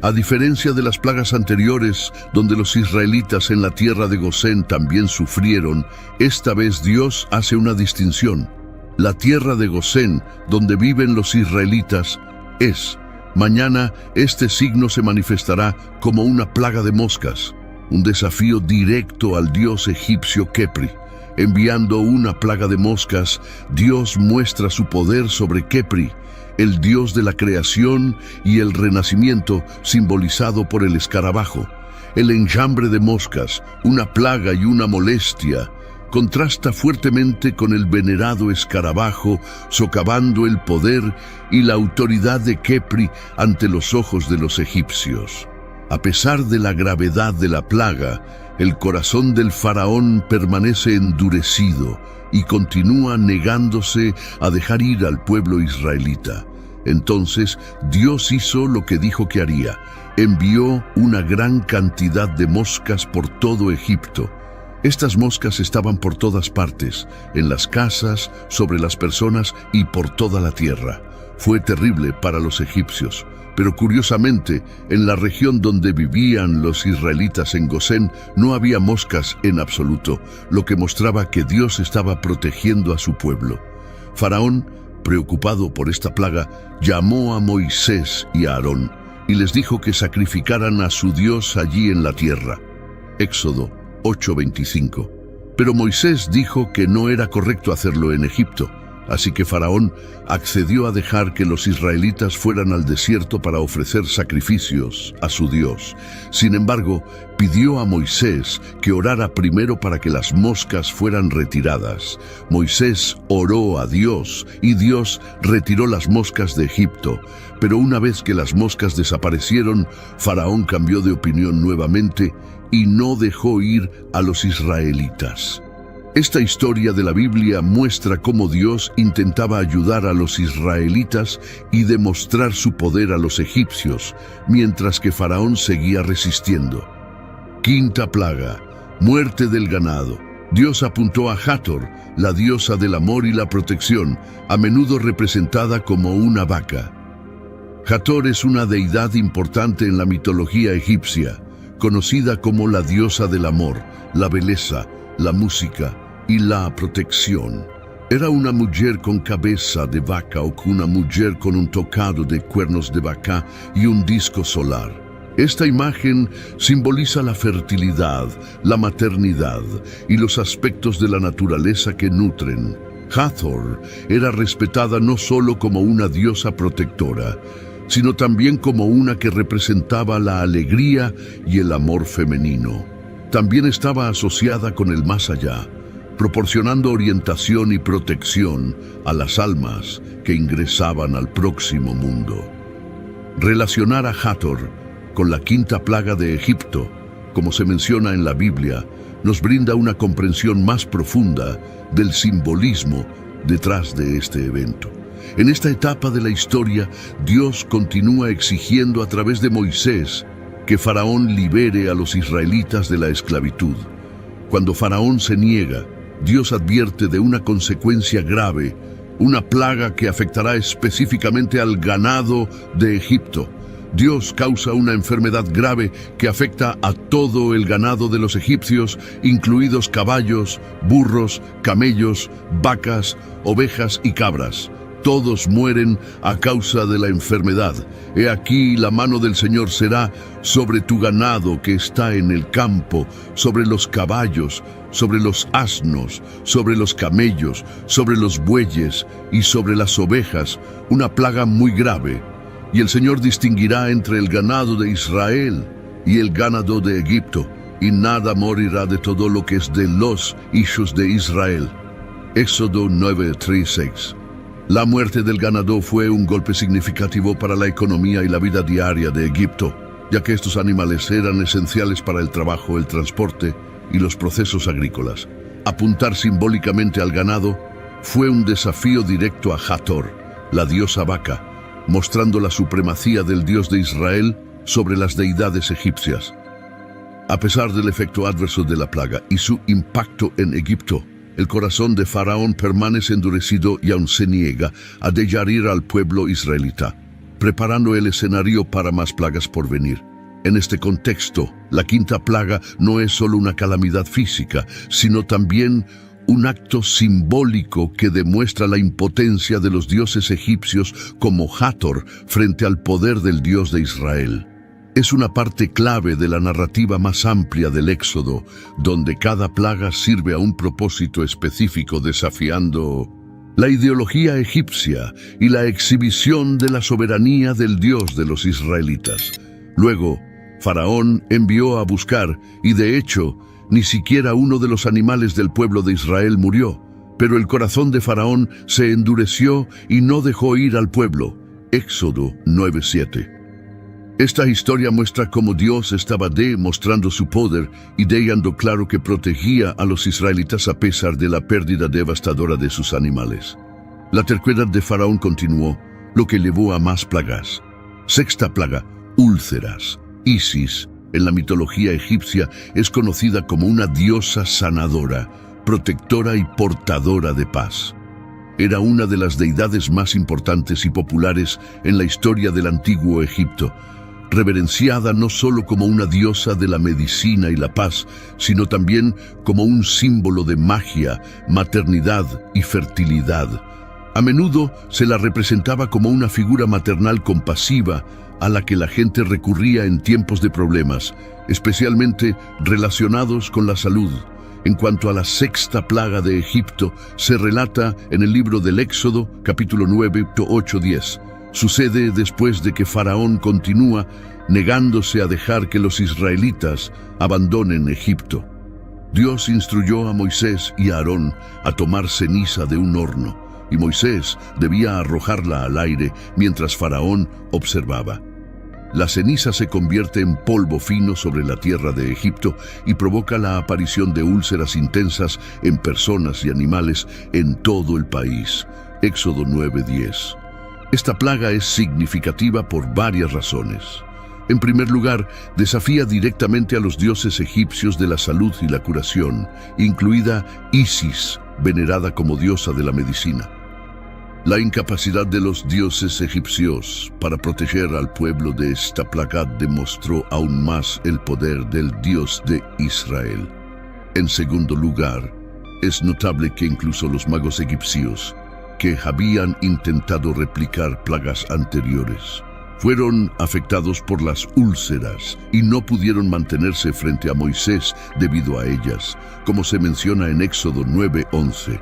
A diferencia de las plagas anteriores, donde los israelitas en la tierra de Gosén también sufrieron, esta vez Dios hace una distinción. La tierra de Gosén, donde viven los israelitas, es. Mañana este signo se manifestará como una plaga de moscas, un desafío directo al dios egipcio Khepri. Enviando una plaga de moscas, Dios muestra su poder sobre Khepri, el dios de la creación y el renacimiento simbolizado por el escarabajo. El enjambre de moscas, una plaga y una molestia, contrasta fuertemente con el venerado escarabajo, socavando el poder y la autoridad de Khepri ante los ojos de los egipcios. A pesar de la gravedad de la plaga, el corazón del faraón permanece endurecido y continúa negándose a dejar ir al pueblo israelita. Entonces Dios hizo lo que dijo que haría: envió una gran cantidad de moscas por todo Egipto. Estas moscas estaban por todas partes, en las casas, sobre las personas y por toda la tierra. Fue terrible para los egipcios, pero curiosamente, en la región donde vivían los israelitas en Gosén no había moscas en absoluto, lo que mostraba que Dios estaba protegiendo a su pueblo. Faraón, preocupado por esta plaga, llamó a Moisés y a Aarón y les dijo que sacrificaran a su Dios allí en la tierra. Éxodo 8:25. Pero Moisés dijo que no era correcto hacerlo en Egipto, así que Faraón accedió a dejar que los israelitas fueran al desierto para ofrecer sacrificios a su Dios. Sin embargo, pidió a Moisés que orara primero para que las moscas fueran retiradas. Moisés oró a Dios y Dios retiró las moscas de Egipto. Pero una vez que las moscas desaparecieron, Faraón cambió de opinión nuevamente y no dejó ir a los israelitas. Esta historia de la Biblia muestra cómo Dios intentaba ayudar a los israelitas y demostrar su poder a los egipcios, mientras que Faraón seguía resistiendo. Quinta plaga: muerte del ganado. Dios apuntó a Hathor, la diosa del amor y la protección, a menudo representada como una vaca. Hathor es una deidad importante en la mitología egipcia, conocida como la diosa del amor, la belleza, la música y la protección. Era una mujer con cabeza de vaca o una mujer con un tocado de cuernos de vaca y un disco solar. Esta imagen simboliza la fertilidad, la maternidad y los aspectos de la naturaleza que nutren. Hathor era respetada no solo como una diosa protectora, sino también como una que representaba la alegría y el amor femenino. También estaba asociada con el más allá, proporcionando orientación y protección a las almas que ingresaban al próximo mundo. Relacionar a Hathor con la quinta plaga de Egipto, como se menciona en la Biblia, nos brinda una comprensión más profunda del simbolismo detrás de este evento. En esta etapa de la historia, Dios continúa exigiendo a través de Moisés que Faraón libere a los israelitas de la esclavitud. Cuando Faraón se niega, Dios advierte de una consecuencia grave, una plaga que afectará específicamente al ganado de Egipto. Dios causa una enfermedad grave que afecta a todo el ganado de los egipcios, incluidos caballos, burros, camellos, vacas, ovejas y cabras. Todos mueren a causa de la enfermedad. He aquí la mano del Señor será sobre tu ganado que está en el campo, sobre los caballos, sobre los asnos, sobre los camellos, sobre los bueyes y sobre las ovejas, una plaga muy grave. Y el Señor distinguirá entre el ganado de Israel y el ganado de Egipto, y nada morirá de todo lo que es de los hijos de Israel. Éxodo 9:3-6. La muerte del ganado fue un golpe significativo para la economía y la vida diaria de Egipto, ya que estos animales eran esenciales para el trabajo, el transporte y los procesos agrícolas. Apuntar simbólicamente al ganado fue un desafío directo a Hathor, la diosa vaca, mostrando la supremacía del Dios de Israel sobre las deidades egipcias. A pesar del efecto adverso de la plaga y su impacto en Egipto, el corazón de Faraón permanece endurecido y aún se niega a dejar ir al pueblo israelita, preparando el escenario para más plagas por venir. En este contexto, la quinta plaga no es solo una calamidad física, sino también un acto simbólico que demuestra la impotencia de los dioses egipcios como Hathor frente al poder del Dios de Israel. Es una parte clave de la narrativa más amplia del Éxodo, donde cada plaga sirve a un propósito específico, desafiando la ideología egipcia y la exhibición de la soberanía del Dios de los israelitas. Luego, Faraón envió a buscar, y de hecho, ni siquiera uno de los animales del pueblo de Israel murió, pero el corazón de Faraón se endureció y no dejó ir al pueblo. Éxodo 9:7. Esta historia muestra cómo Dios estaba demostrando su poder y dejando claro que protegía a los israelitas a pesar de la pérdida devastadora de sus animales. La terquedad de Faraón continuó, lo que llevó a más plagas. Sexta plaga, úlceras. Isis, en la mitología egipcia, es conocida como una diosa sanadora, protectora y portadora de paz. Era una de las deidades más importantes y populares en la historia del antiguo Egipto, reverenciada no solo como una diosa de la medicina y la paz, sino también como un símbolo de magia, maternidad y fertilidad. A menudo se la representaba como una figura maternal compasiva a la que la gente recurría en tiempos de problemas, especialmente relacionados con la salud. En cuanto a la sexta plaga de Egipto, se relata en el libro del Éxodo, capítulo 9, 8-10. Sucede después de que Faraón continúa negándose a dejar que los israelitas abandonen Egipto. Dios instruyó a Moisés y a Aarón a tomar ceniza de un horno, y Moisés debía arrojarla al aire mientras Faraón observaba. La ceniza se convierte en polvo fino sobre la tierra de Egipto y provoca la aparición de úlceras intensas en personas y animales en todo el país. Éxodo 9:10. Esta plaga es significativa por varias razones. En primer lugar, desafía directamente a los dioses egipcios de la salud y la curación, incluida Isis, venerada como diosa de la medicina. La incapacidad de los dioses egipcios para proteger al pueblo de esta plaga demostró aún más el poder del Dios de Israel. En segundo lugar, es notable que incluso los magos egipcios, que habían intentado replicar plagas anteriores, fueron afectados por las úlceras y no pudieron mantenerse frente a Moisés debido a ellas, como se menciona en Éxodo 9:11.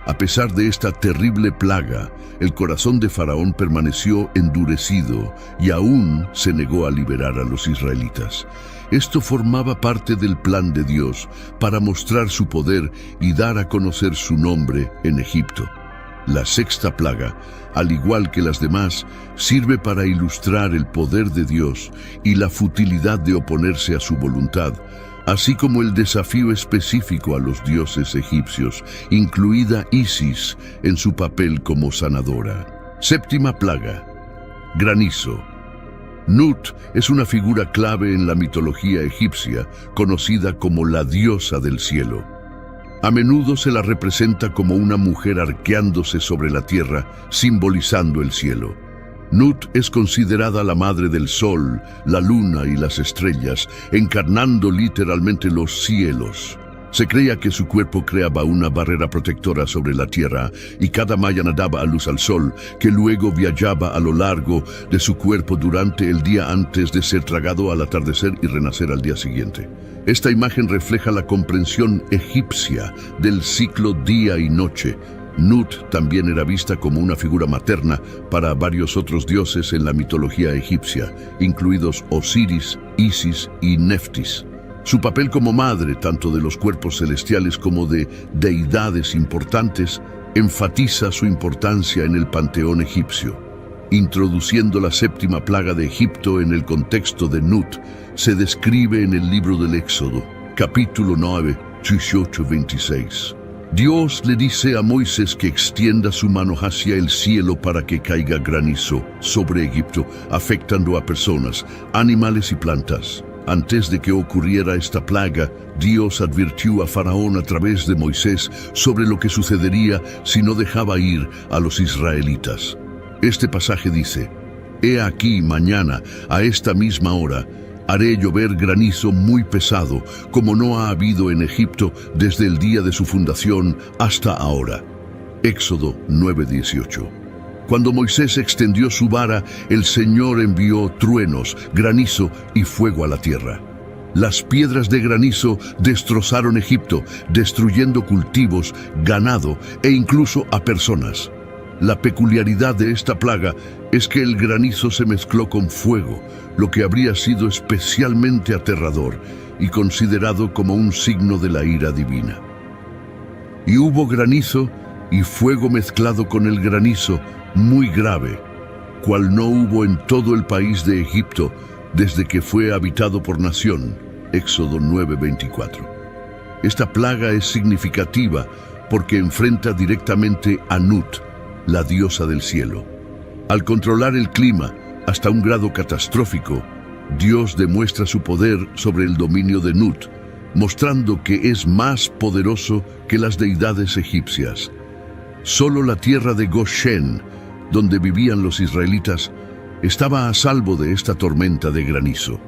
A pesar de esta terrible plaga, el corazón de Faraón permaneció endurecido y aún se negó a liberar a los israelitas. Esto formaba parte del plan de Dios para mostrar su poder y dar a conocer su nombre en Egipto. La sexta plaga, al igual que las demás, sirve para ilustrar el poder de Dios y la futilidad de oponerse a su voluntad, así como el desafío específico a los dioses egipcios, incluida Isis en su papel como sanadora. Séptima plaga, granizo. Nut es una figura clave en la mitología egipcia, conocida como la diosa del cielo. A menudo se la representa como una mujer arqueándose sobre la tierra, simbolizando el cielo. Nut es considerada la madre del sol, la luna y las estrellas, encarnando literalmente los cielos. Se creía que su cuerpo creaba una barrera protectora sobre la tierra y cada mañana daba a luz al sol, que luego viajaba a lo largo de su cuerpo durante el día antes de ser tragado al atardecer y renacer al día siguiente. Esta imagen refleja la comprensión egipcia del ciclo día y noche. Nut también era vista como una figura materna para varios otros dioses en la mitología egipcia, incluidos Osiris, Isis y Neftis. Su papel como madre, tanto de los cuerpos celestiales como de deidades importantes, enfatiza su importancia en el panteón egipcio. Introduciendo la séptima plaga de Egipto en el contexto de Nut, se describe en el libro del Éxodo, capítulo 9, 18-26. Dios le dice a Moisés que extienda su mano hacia el cielo para que caiga granizo sobre Egipto, afectando a personas, animales y plantas. Antes de que ocurriera esta plaga, Dios advirtió a Faraón a través de Moisés sobre lo que sucedería si no dejaba ir a los israelitas. Este pasaje dice: «He aquí mañana, a esta misma hora, haré llover granizo muy pesado, como no ha habido en Egipto desde el día de su fundación hasta ahora». Éxodo 9:18. Cuando Moisés extendió su vara, el Señor envió truenos, granizo y fuego a la tierra. Las piedras de granizo destrozaron Egipto, destruyendo cultivos, ganado e incluso a personas. La peculiaridad de esta plaga es que el granizo se mezcló con fuego, lo que habría sido especialmente aterrador y considerado como un signo de la ira divina. Y hubo granizo y fuego mezclado con el granizo, muy grave, cual no hubo en todo el país de Egipto desde que fue habitado por nación. Éxodo 9:24. Esta plaga es significativa porque enfrenta directamente a Nut, la diosa del cielo. Al controlar el clima hasta un grado catastrófico, Dios demuestra su poder sobre el dominio de Nut, mostrando que es más poderoso que las deidades egipcias. Solo la tierra de Goshen, donde vivían los israelitas, estaba a salvo de esta tormenta de granizo.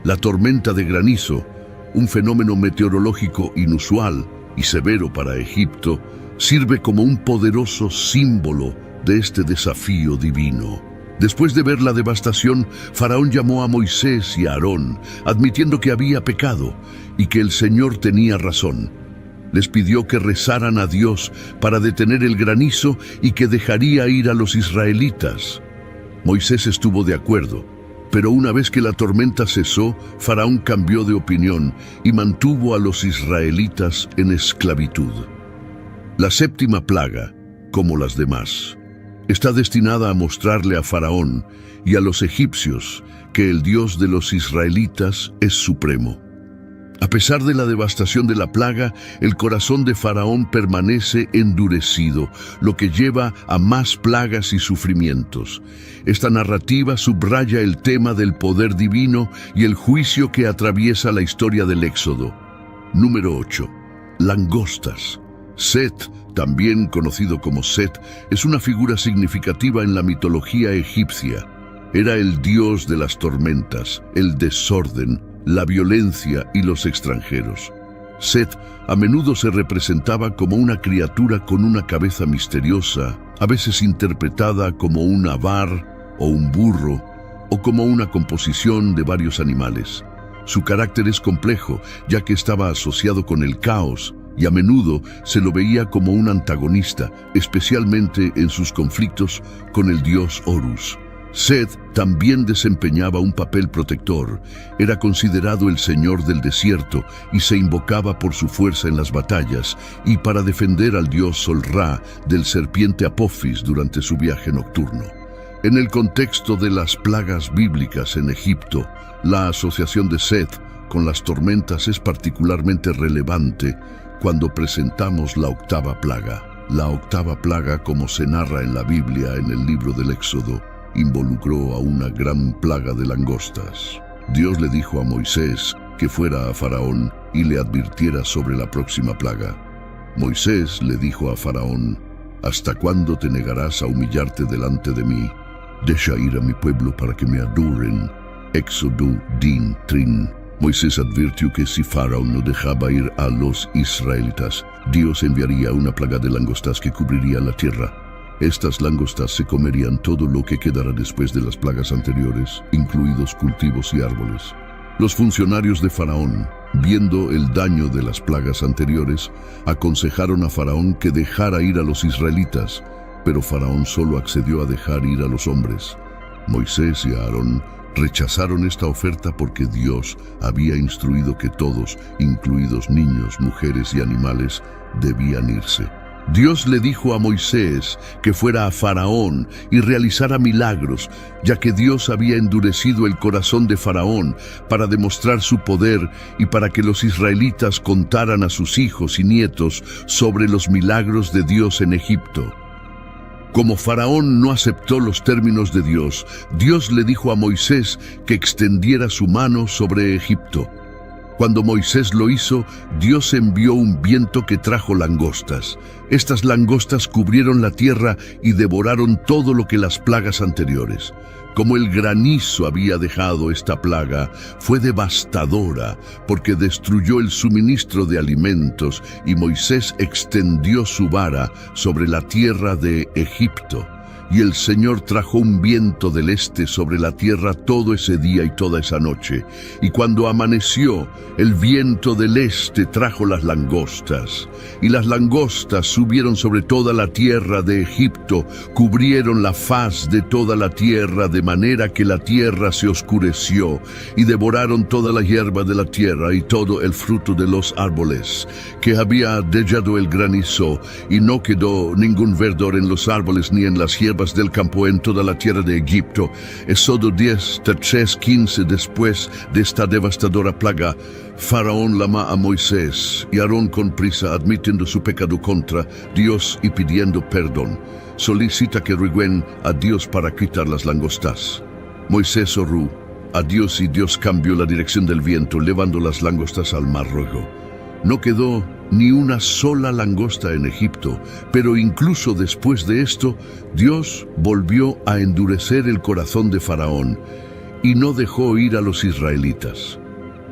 La tormenta de granizo, un fenómeno meteorológico inusual y severo para Egipto, sirve como un poderoso símbolo de este desafío divino. Después de ver la devastación, Faraón llamó a Moisés y a Aarón, admitiendo que había pecado y que el Señor tenía razón. Les pidió que rezaran a Dios para detener el granizo y que dejaría ir a los israelitas. Moisés estuvo de acuerdo, pero una vez que la tormenta cesó, Faraón cambió de opinión y mantuvo a los israelitas en esclavitud. La séptima plaga, como las demás, está destinada a mostrarle a Faraón y a los egipcios que el Dios de los israelitas es supremo. A pesar de la devastación de la plaga, el corazón de Faraón permanece endurecido, lo que lleva a más plagas y sufrimientos. Esta narrativa subraya el tema del poder divino y el juicio que atraviesa la historia del Éxodo. Número 8. Langostas. Set, también conocido como Set, es una figura significativa en la mitología egipcia. Era el dios de las tormentas, el desorden, la violencia y los extranjeros. Set a menudo se representaba como una criatura con una cabeza misteriosa, a veces interpretada como un avar o un burro, o como una composición de varios animales. Su carácter es complejo, ya que estaba asociado con el caos, y a menudo se lo veía como un antagonista, especialmente en sus conflictos con el dios Horus. Set también desempeñaba un papel protector, era considerado el señor del desierto y se invocaba por su fuerza en las batallas y para defender al dios Sol-Ra del serpiente Apophis durante su viaje nocturno. En el contexto de las plagas bíblicas en Egipto, la asociación de Set con las tormentas es particularmente relevante cuando presentamos la octava plaga. La octava plaga, como se narra en la Biblia en el libro del Éxodo, involucró a una gran plaga de langostas. Dios le dijo a Moisés que fuera a Faraón y le advirtiera sobre la próxima plaga. Moisés le dijo a Faraón: ¿hasta cuándo te negarás a humillarte delante de mí? Deja ir a mi pueblo para que me adoren. Éxodo 10:3. Moisés advirtió que si Faraón no dejaba ir a los israelitas, Dios enviaría una plaga de langostas que cubriría la tierra. Estas langostas se comerían todo lo que quedara después de las plagas anteriores, incluidos cultivos y árboles. Los funcionarios de Faraón, viendo el daño de las plagas anteriores, aconsejaron a Faraón que dejara ir a los israelitas, pero Faraón solo accedió a dejar ir a los hombres. Moisés y Aarón rechazaron esta oferta porque Dios había instruido que todos, incluidos niños, mujeres y animales, debían irse. Dios le dijo a Moisés que fuera a Faraón y realizara milagros, ya que Dios había endurecido el corazón de Faraón para demostrar su poder y para que los israelitas contaran a sus hijos y nietos sobre los milagros de Dios en Egipto. Como Faraón no aceptó los términos de Dios, Dios le dijo a Moisés que extendiera su mano sobre Egipto. Cuando Moisés lo hizo, Dios envió un viento que trajo langostas. Estas langostas cubrieron la tierra y devoraron todo lo que las plagas anteriores. Como el granizo había dejado esta plaga, fue devastadora porque destruyó el suministro de alimentos y Moisés extendió su vara sobre la tierra de Egipto. Y el Señor trajo un viento del este sobre la tierra todo ese día y toda esa noche. Y cuando amaneció, el viento del este trajo las langostas. Y las langostas subieron sobre toda la tierra de Egipto, cubrieron la faz de toda la tierra, de manera que la tierra se oscureció, y devoraron toda la hierba de la tierra y todo el fruto de los árboles, que había dejado el granizo, y no quedó ningún verdor en los árboles ni en las hierbas del campo en toda la tierra de Egipto. Éxodo 10:3-15. Después de esta devastadora plaga, Faraón llama a Moisés y Aarón con prisa, admitiendo su pecado contra Dios y pidiendo perdón. Solicita que rueguen a Dios para quitar las langostas. Moisés oró a Dios y Dios cambió la dirección del viento, llevando las langostas al Mar Rojo. No quedó ni una sola langosta en Egipto, pero incluso después de esto, Dios volvió a endurecer el corazón de Faraón y no dejó ir a los israelitas.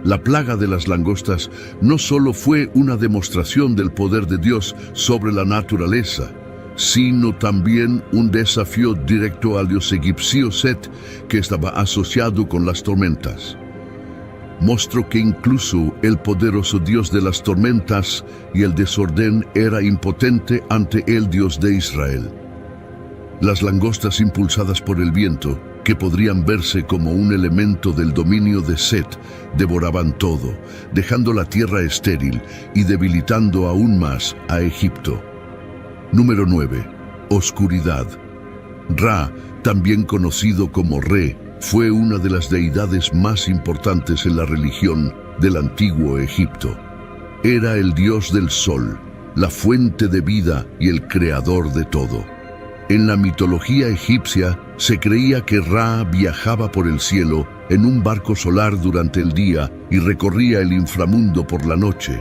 La plaga de las langostas no solo fue una demostración del poder de Dios sobre la naturaleza, sino también un desafío directo al dios egipcio Set, que estaba asociado con las tormentas. Mostró que incluso el poderoso Dios de las tormentas y el desorden era impotente ante el Dios de Israel. Las langostas impulsadas por el viento, que podrían verse como un elemento del dominio de Set, devoraban todo, dejando la tierra estéril y debilitando aún más a Egipto. Número 9. Oscuridad. Ra, también conocido como Re, fue una de las deidades más importantes en la religión del antiguo Egipto. Era el dios del sol, la fuente de vida y el creador de todo. En la mitología egipcia se creía que Ra viajaba por el cielo en un barco solar durante el día y recorría el inframundo por la noche.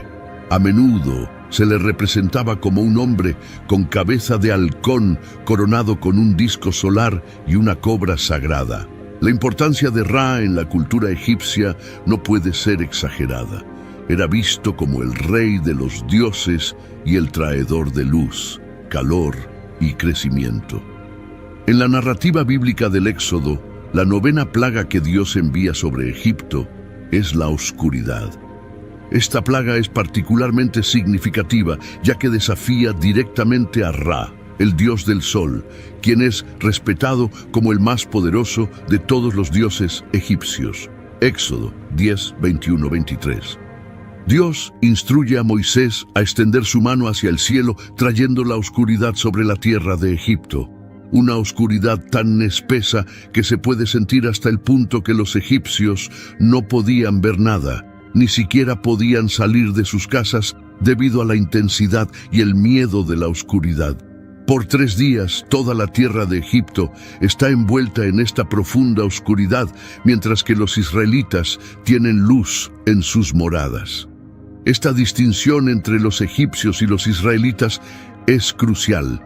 A menudo se le representaba como un hombre con cabeza de halcón coronado con un disco solar y una cobra sagrada. La importancia de Ra en la cultura egipcia no puede ser exagerada. Era visto como el rey de los dioses y el traidor de luz, calor y crecimiento. En la narrativa bíblica del Éxodo, la novena plaga que Dios envía sobre Egipto es la oscuridad. Esta plaga es particularmente significativa, ya que desafía directamente a Ra, el dios del sol, quien es respetado como el más poderoso de todos los dioses egipcios. Éxodo 10, 21, 23. Dios instruye a Moisés a extender su mano hacia el cielo, trayendo la oscuridad sobre la tierra de Egipto. Una oscuridad tan espesa que se puede sentir hasta el punto que los egipcios no podían ver nada, ni siquiera podían salir de sus casas debido a la intensidad y el miedo de la oscuridad. Por 3 días, toda la tierra de Egipto está envuelta en esta profunda oscuridad, mientras que los israelitas tienen luz en sus moradas. Esta distinción entre los egipcios y los israelitas es crucial.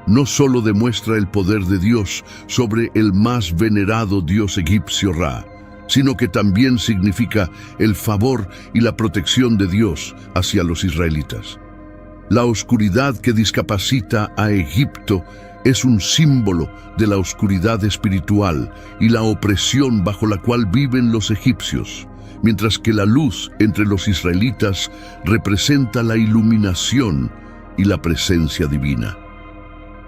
No solo demuestra el poder de Dios sobre el más venerado dios egipcio Ra, sino que también significa el favor y la protección de Dios hacia los israelitas. La oscuridad que discapacita a Egipto es un símbolo de la oscuridad espiritual y la opresión bajo la cual viven los egipcios, mientras que la luz entre los israelitas representa la iluminación y la presencia divina.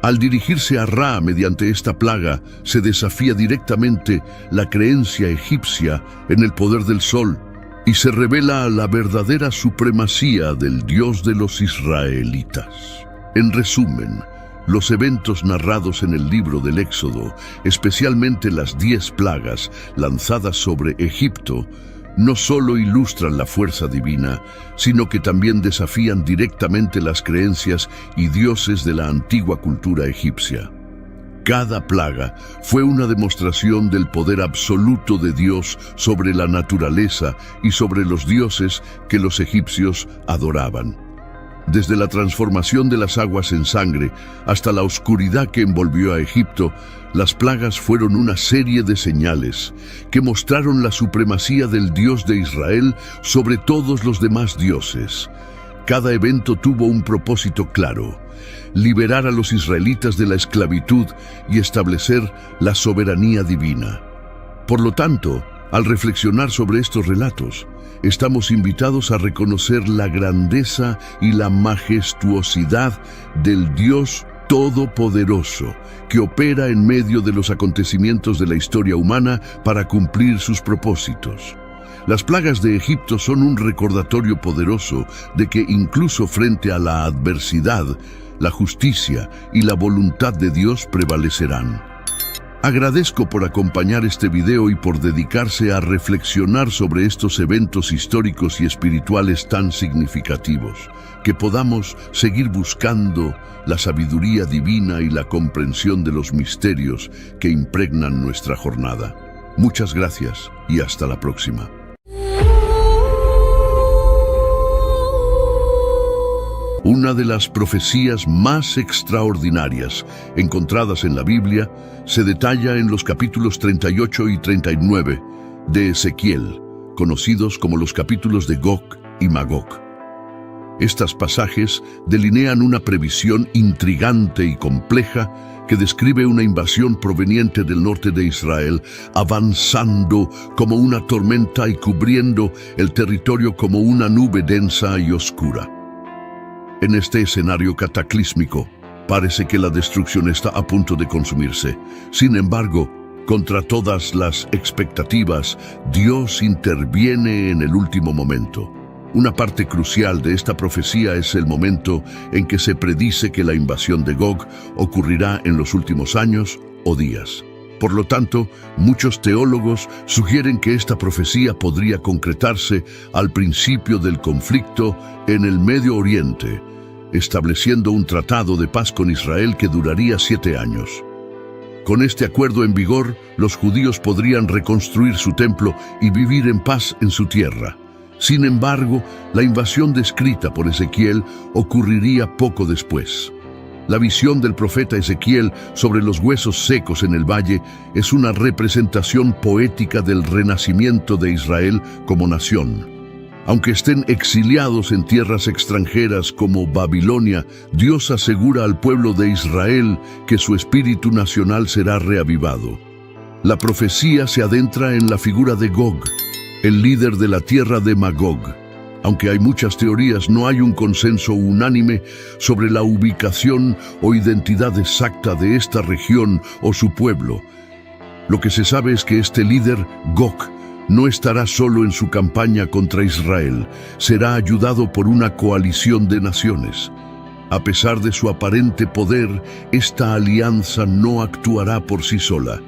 Al dirigirse a Ra mediante esta plaga, se desafía directamente la creencia egipcia en el poder del sol y se revela la verdadera supremacía del Dios de los israelitas. En resumen, los eventos narrados en el libro del Éxodo, especialmente las 10 plagas lanzadas sobre Egipto, no solo ilustran la fuerza divina, sino que también desafían directamente las creencias y dioses de la antigua cultura egipcia. Cada plaga fue una demostración del poder absoluto de Dios sobre la naturaleza y sobre los dioses que los egipcios adoraban. Desde la transformación de las aguas en sangre hasta la oscuridad que envolvió a Egipto, las plagas fueron una serie de señales que mostraron la supremacía del Dios de Israel sobre todos los demás dioses. Cada evento tuvo un propósito claro: liberar a los israelitas de la esclavitud y establecer la soberanía divina. Por lo tanto, al reflexionar sobre estos relatos, estamos invitados a reconocer la grandeza y la majestuosidad del Dios Todopoderoso, que opera en medio de los acontecimientos de la historia humana para cumplir sus propósitos. Las plagas de Egipto son un recordatorio poderoso de que incluso frente a la adversidad, la justicia y la voluntad de Dios prevalecerán. Agradezco por acompañar este video y por dedicarse a reflexionar sobre estos eventos históricos y espirituales tan significativos. Que podamos seguir buscando la sabiduría divina y la comprensión de los misterios que impregnan nuestra jornada. Muchas gracias y hasta la próxima. Una de las profecías más extraordinarias encontradas en la Biblia se detalla en los capítulos 38 y 39 de Ezequiel, conocidos como los capítulos de Gog y Magog. Estos pasajes delinean una previsión intrigante y compleja que describe una invasión proveniente del norte de Israel, avanzando como una tormenta y cubriendo el territorio como una nube densa y oscura. En este escenario cataclísmico, parece que la destrucción está a punto de consumirse. Sin embargo, contra todas las expectativas, Dios interviene en el último momento. Una parte crucial de esta profecía es el momento en que se predice que la invasión de Gog ocurrirá en los últimos años o días. Por lo tanto, muchos teólogos sugieren que esta profecía podría concretarse al principio del conflicto en el Medio Oriente, estableciendo un tratado de paz con Israel que duraría 7 años. Con este acuerdo en vigor, los judíos podrían reconstruir su templo y vivir en paz en su tierra. Sin embargo, la invasión descrita por Ezequiel ocurriría poco después. La visión del profeta Ezequiel sobre los huesos secos en el valle es una representación poética del renacimiento de Israel como nación. Aunque estén exiliados en tierras extranjeras como Babilonia, Dios asegura al pueblo de Israel que su espíritu nacional será reavivado. La profecía se adentra en la figura de Gog, el líder de la tierra de Magog. Aunque hay muchas teorías, no hay un consenso unánime sobre la ubicación o identidad exacta de esta región o su pueblo. Lo que se sabe es que este líder, Gog, no estará solo en su campaña contra Israel, será ayudado por una coalición de naciones. A pesar de su aparente poder, esta alianza no actuará por sí sola.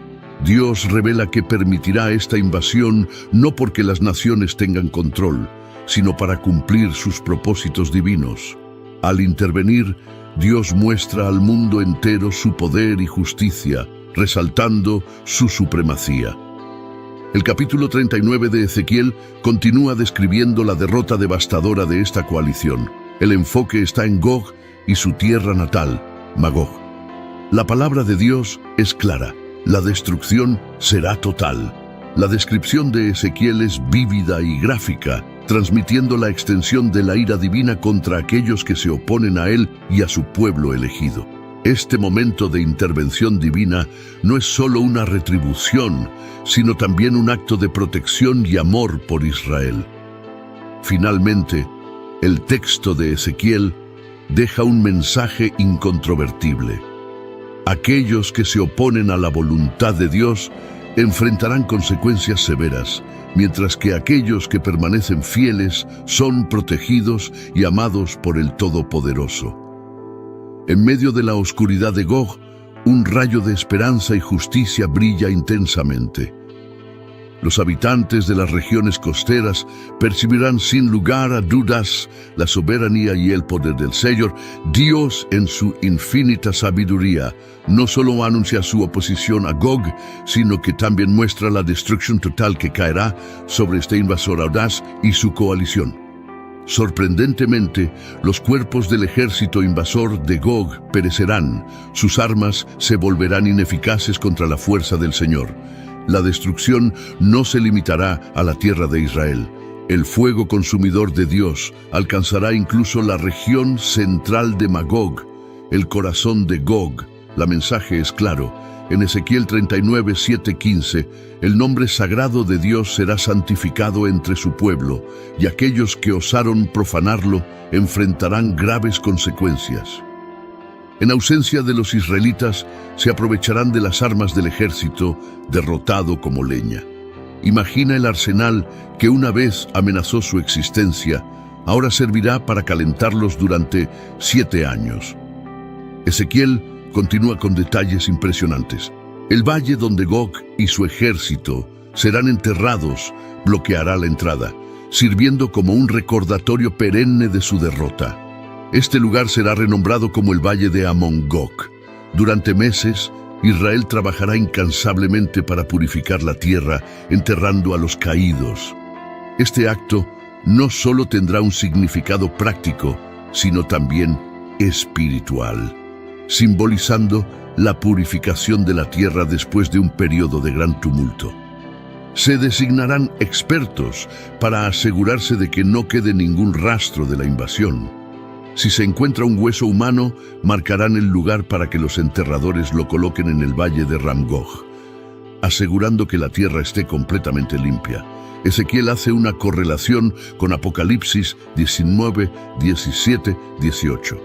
Dios revela que permitirá esta invasión no porque las naciones tengan control, sino para cumplir sus propósitos divinos. Al intervenir, Dios muestra al mundo entero su poder y justicia, resaltando su supremacía. El capítulo 39 de Ezequiel continúa describiendo la derrota devastadora de esta coalición. El enfoque está en Gog y su tierra natal, Magog. La palabra de Dios es clara: la destrucción será total. La descripción de Ezequiel es vívida y gráfica, transmitiendo la extensión de la ira divina contra aquellos que se oponen a él y a su pueblo elegido. Este momento de intervención divina no es solo una retribución, sino también un acto de protección y amor por Israel. Finalmente, el texto de Ezequiel deja un mensaje incontrovertible. Aquellos que se oponen a la voluntad de Dios enfrentarán consecuencias severas, mientras que aquellos que permanecen fieles son protegidos y amados por el Todopoderoso. En medio de la oscuridad de Gog, un rayo de esperanza y justicia brilla intensamente. Los habitantes de las regiones costeras percibirán sin lugar a dudas la soberanía y el poder del Señor. Dios, en su infinita sabiduría, no solo anuncia su oposición a Gog, sino que también muestra la destrucción total que caerá sobre este invasor audaz y su coalición. Sorprendentemente, los cuerpos del ejército invasor de Gog perecerán, sus armas se volverán ineficaces contra la fuerza del Señor. La destrucción no se limitará a la tierra de Israel. El fuego consumidor de Dios alcanzará incluso la región central de Magog, el corazón de Gog. El mensaje es claro. En Ezequiel 39, 7-15, el nombre sagrado de Dios será santificado entre su pueblo, y aquellos que osaron profanarlo enfrentarán graves consecuencias. En ausencia de los israelitas, se aprovecharán de las armas del ejército, derrotado como leña. Imagina el arsenal que una vez amenazó su existencia, ahora servirá para calentarlos durante 7 años. Ezequiel continúa con detalles impresionantes. El valle donde Gog y su ejército serán enterrados bloqueará la entrada, sirviendo como un recordatorio perenne de su derrota. Este lugar será renombrado como el Valle de Amón-Gog. Durante meses, Israel trabajará incansablemente para purificar la tierra, enterrando a los caídos. Este acto no solo tendrá un significado práctico, sino también espiritual, simbolizando la purificación de la tierra después de un periodo de gran tumulto. Se designarán expertos para asegurarse de que no quede ningún rastro de la invasión. Si se encuentra un hueso humano, marcarán el lugar para que los enterradores lo coloquen en el valle de Ramgog, asegurando que la tierra esté completamente limpia. Ezequiel hace una correlación con Apocalipsis 19, 17, 18.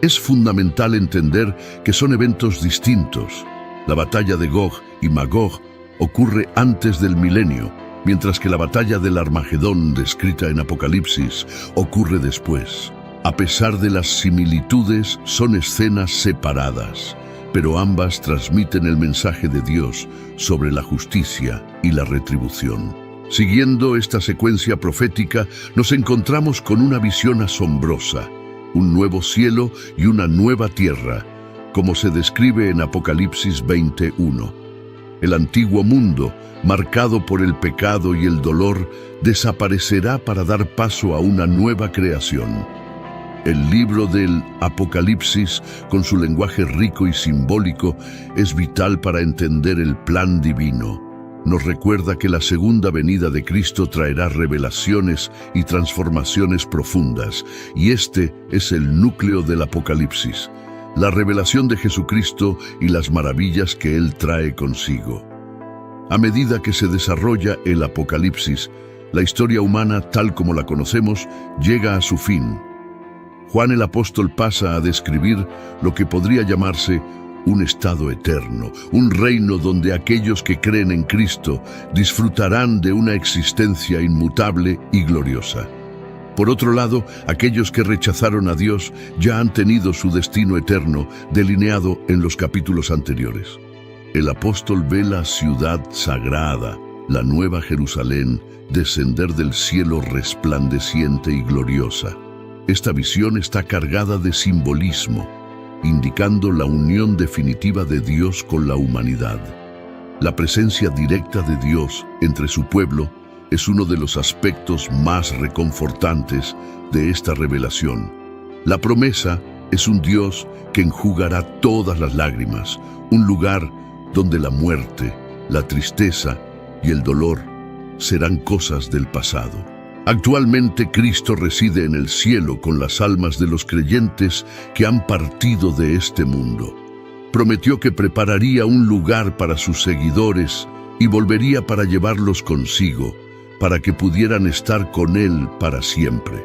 Es fundamental entender que son eventos distintos. La batalla de Gog y Magog ocurre antes del milenio, mientras que la batalla del Armagedón, descrita en Apocalipsis, ocurre después. A pesar de las similitudes, son escenas separadas. pero ambas transmiten el mensaje de Dios sobre la justicia y la retribución. Siguiendo esta secuencia profética, nos encontramos con una visión asombrosa, un nuevo cielo y una nueva tierra, como se describe en Apocalipsis 21. El antiguo mundo, marcado por el pecado y el dolor, desaparecerá para dar paso a una nueva creación. El libro del Apocalipsis, con su lenguaje rico y simbólico, es vital para entender el plan divino. Nos recuerda que la segunda venida de Cristo traerá revelaciones y transformaciones profundas, y este es el núcleo del Apocalipsis, la revelación de Jesucristo y las maravillas que Él trae consigo. A medida que se desarrolla el Apocalipsis, la historia humana, tal como la conocemos, llega a su fin. Juan el apóstol pasa a describir lo que podría llamarse un estado eterno, un reino donde aquellos que creen en Cristo disfrutarán de una existencia inmutable y gloriosa. Por otro lado, aquellos que rechazaron a Dios ya han tenido su destino eterno delineado en los capítulos anteriores. El apóstol ve la ciudad sagrada, la nueva Jerusalén, descender del cielo resplandeciente y gloriosa. Esta visión está cargada de simbolismo, indicando la unión definitiva de Dios con la humanidad. La presencia directa de Dios entre su pueblo es uno de los aspectos más reconfortantes de esta revelación. La promesa es un Dios que enjugará todas las lágrimas, un lugar donde la muerte, la tristeza y el dolor serán cosas del pasado. Actualmente Cristo reside en el cielo con las almas de los creyentes que han partido de este mundo. Prometió que prepararía un lugar para sus seguidores y volvería para llevarlos consigo, para que pudieran estar con Él para siempre.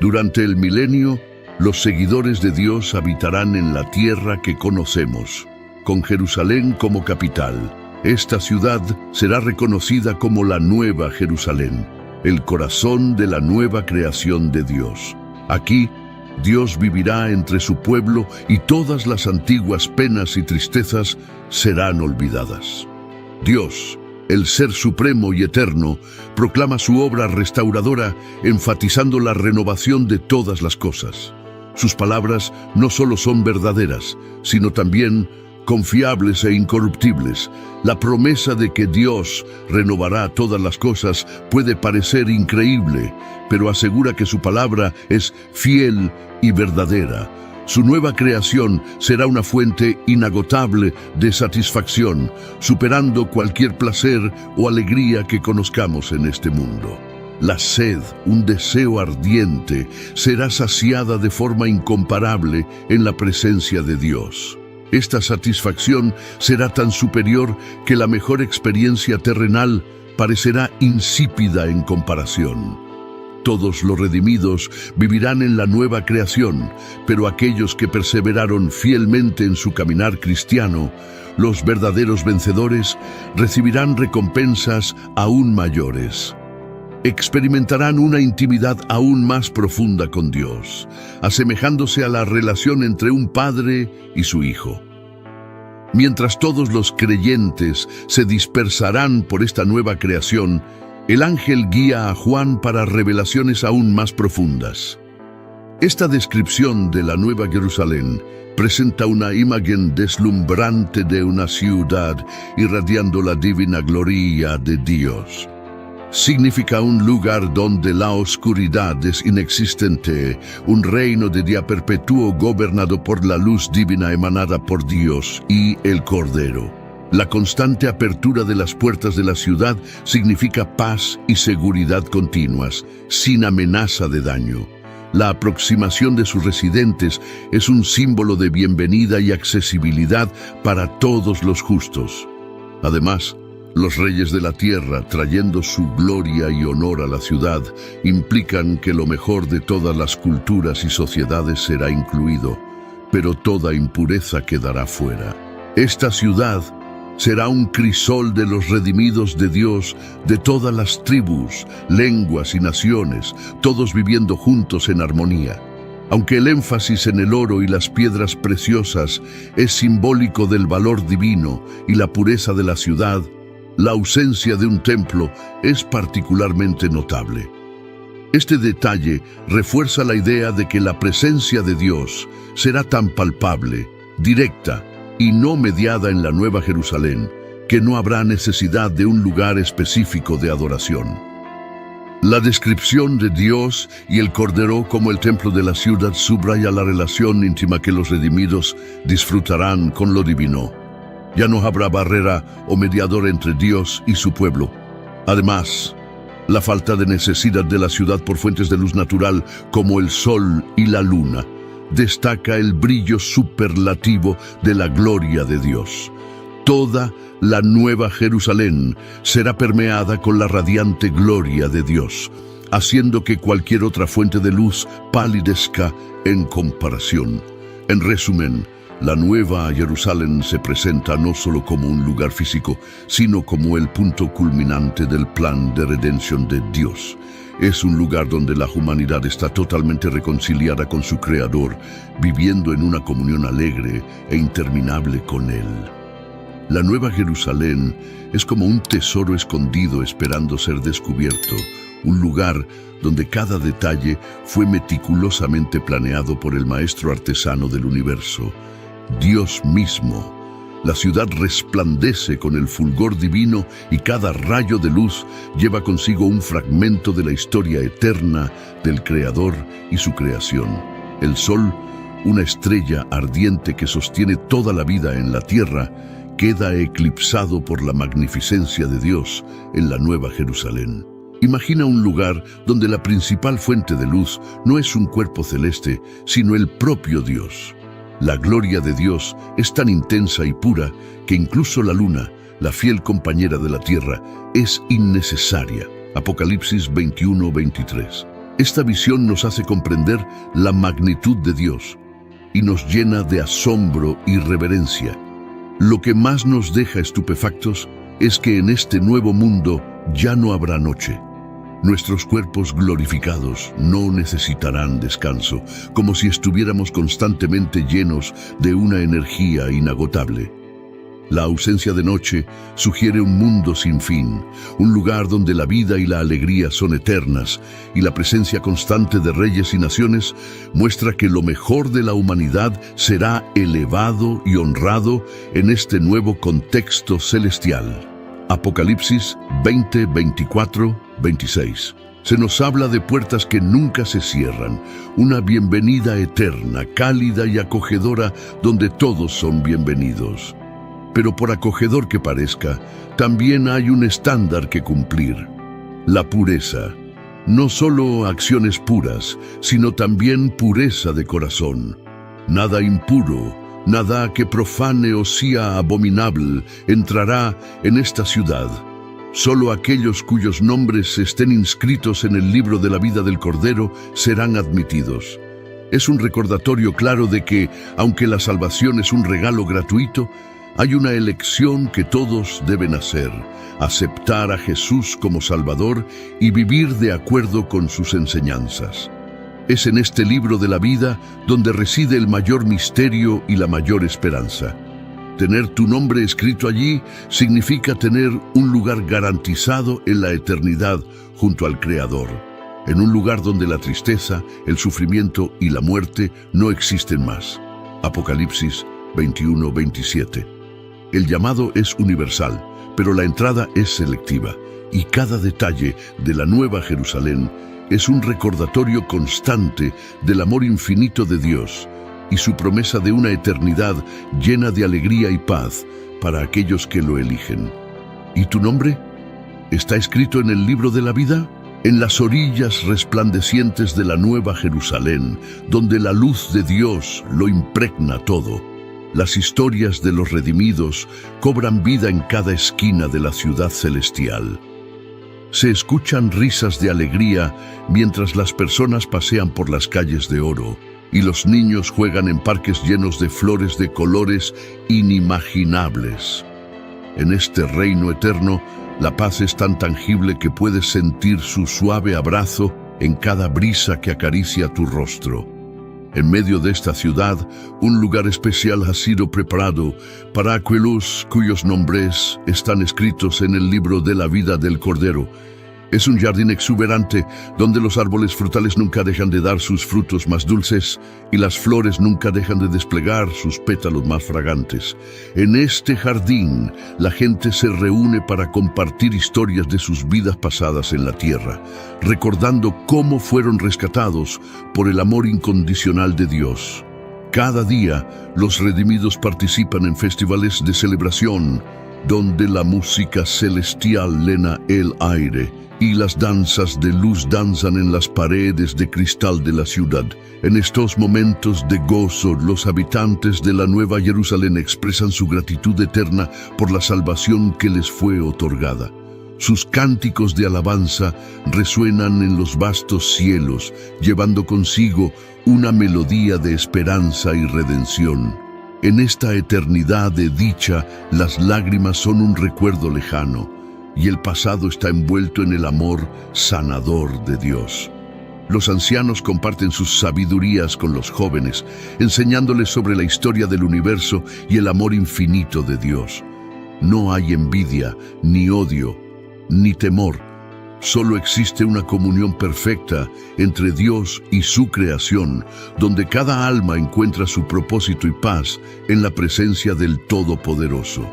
Durante el milenio, los seguidores de Dios habitarán en la tierra que conocemos, con Jerusalén como capital. Esta ciudad será reconocida como la Nueva Jerusalén, el corazón de la nueva creación de Dios. Aquí, Dios vivirá entre su pueblo y todas las antiguas penas y tristezas serán olvidadas. Dios, el Ser Supremo y Eterno, proclama su obra restauradora, enfatizando la renovación de todas las cosas. Sus palabras no solo son verdaderas, sino también confiables e incorruptibles. La promesa de que Dios renovará todas las cosas puede parecer increíble, pero asegura que su palabra es fiel y verdadera. Su nueva creación será una fuente inagotable de satisfacción, superando cualquier placer o alegría que conozcamos en este mundo. La sed, un deseo ardiente, será saciada de forma incomparable en la presencia de Dios. Esta satisfacción será tan superior que la mejor experiencia terrenal parecerá insípida en comparación. Todos los redimidos vivirán en la nueva creación, pero aquellos que perseveraron fielmente en su caminar cristiano, los verdaderos vencedores, recibirán recompensas aún mayores. Experimentarán una intimidad aún más profunda con Dios, asemejándose a la relación entre un padre y su hijo. Mientras todos los creyentes se dispersarán por esta nueva creación, el ángel guía a Juan para revelaciones aún más profundas. Esta descripción de la Nueva Jerusalén presenta una imagen deslumbrante de una ciudad irradiando la divina gloria de Dios. Significa un lugar donde la oscuridad es inexistente, un reino de día perpetuo gobernado por la luz divina emanada por Dios y el Cordero. La constante apertura de las puertas de la ciudad significa paz y seguridad continuas, sin amenaza de daño. La aproximación de sus residentes es un símbolo de bienvenida y accesibilidad para todos los justos. Además, los reyes de la tierra, trayendo su gloria y honor a la ciudad, implican que lo mejor de todas las culturas y sociedades será incluido, pero toda impureza quedará fuera. Esta ciudad será un crisol de los redimidos de Dios de todas las tribus, lenguas y naciones, todos viviendo juntos en armonía. Aunque el énfasis en el oro y las piedras preciosas es simbólico del valor divino y la pureza de la ciudad, la ausencia de un templo es particularmente notable. Este detalle refuerza la idea de que la presencia de Dios será tan palpable, directa y no mediada en la Nueva Jerusalén, que no habrá necesidad de un lugar específico de adoración. La descripción de Dios y el Cordero como el templo de la ciudad subraya la relación íntima que los redimidos disfrutarán con lo divino. Ya no habrá barrera o mediador entre Dios y su pueblo. Además, la falta de necesidad de la ciudad por fuentes de luz natural como el sol y la luna destaca el brillo superlativo de la gloria de Dios. Toda la Nueva Jerusalén será permeada con la radiante gloria de Dios, haciendo que cualquier otra fuente de luz palidezca en comparación. En resumen, la Nueva Jerusalén se presenta no solo como un lugar físico, sino como el punto culminante del plan de redención de Dios. Es un lugar donde la humanidad está totalmente reconciliada con su Creador, viviendo en una comunión alegre e interminable con Él. La Nueva Jerusalén es como un tesoro escondido esperando ser descubierto, un lugar donde cada detalle fue meticulosamente planeado por el maestro artesano del universo, Dios mismo. La ciudad resplandece con el fulgor divino y cada rayo de luz lleva consigo un fragmento de la historia eterna del Creador y su creación. El sol, una estrella ardiente que sostiene toda la vida en la tierra, queda eclipsado por la magnificencia de Dios en la Nueva Jerusalén. Imagina un lugar donde la principal fuente de luz no es un cuerpo celeste, sino el propio Dios. La gloria de Dios es tan intensa y pura que incluso la luna, la fiel compañera de la tierra, es innecesaria. Apocalipsis 21:23. Esta visión nos hace comprender la magnitud de Dios y nos llena de asombro y reverencia. Lo que más nos deja estupefactos es que en este nuevo mundo ya no habrá noche. Nuestros cuerpos glorificados no necesitarán descanso, como si estuviéramos constantemente llenos de una energía inagotable. La ausencia de noche sugiere un mundo sin fin, un lugar donde la vida y la alegría son eternas, y la presencia constante de reyes y naciones muestra que lo mejor de la humanidad será elevado y honrado en este nuevo contexto celestial. Apocalipsis 20, 24, 26. Se nos habla de puertas que nunca se cierran, una bienvenida eterna, cálida y acogedora, donde todos son bienvenidos. Pero por acogedor que parezca, también hay un estándar que cumplir: la pureza. No solo acciones puras, sino también pureza de corazón. Nada impuro, nada que profane o sea abominable entrará en esta ciudad. Solo aquellos cuyos nombres estén inscritos en el libro de la vida del Cordero serán admitidos. Es un recordatorio claro de que, aunque la salvación es un regalo gratuito, hay una elección que todos deben hacer: aceptar a Jesús como Salvador y vivir de acuerdo con sus enseñanzas. Es en este libro de la vida donde reside el mayor misterio y la mayor esperanza. Tener tu nombre escrito allí significa tener un lugar garantizado en la eternidad junto al Creador, en un lugar donde la tristeza, el sufrimiento y la muerte no existen más. Apocalipsis 21:27. El llamado es universal, pero la entrada es selectiva, y cada detalle de la Nueva Jerusalén es un recordatorio constante del amor infinito de Dios y su promesa de una eternidad llena de alegría y paz para aquellos que lo eligen. ¿Y tu nombre? ¿Está escrito en el libro de la vida? En las orillas resplandecientes de la Nueva Jerusalén, donde la luz de Dios lo impregna todo, las historias de los redimidos cobran vida en cada esquina de la ciudad celestial. Se escuchan risas de alegría mientras las personas pasean por las calles de oro y los niños juegan en parques llenos de flores de colores inimaginables. En este reino eterno, la paz es tan tangible que puedes sentir su suave abrazo en cada brisa que acaricia tu rostro. En medio de esta ciudad, un lugar especial ha sido preparado para aquellos cuyos nombres están escritos en el libro de la vida del Cordero. Es un jardín exuberante donde los árboles frutales nunca dejan de dar sus frutos más dulces y las flores nunca dejan de desplegar sus pétalos más fragantes. En este jardín, la gente se reúne para compartir historias de sus vidas pasadas en la tierra, recordando cómo fueron rescatados por el amor incondicional de Dios. Cada día, los redimidos participan en festivales de celebración, donde la música celestial llena el aire y las danzas de luz danzan en las paredes de cristal de la ciudad. En estos momentos de gozo, los habitantes de la Nueva Jerusalén expresan su gratitud eterna por la salvación que les fue otorgada. Sus cánticos de alabanza resuenan en los vastos cielos, llevando consigo una melodía de esperanza y redención. En esta eternidad de dicha, las lágrimas son un recuerdo lejano, y el pasado está envuelto en el amor sanador de Dios. Los ancianos comparten sus sabidurías con los jóvenes, enseñándoles sobre la historia del universo y el amor infinito de Dios. No hay envidia, ni odio, ni temor. Solo existe una comunión perfecta entre Dios y su creación, donde cada alma encuentra su propósito y paz en la presencia del Todopoderoso.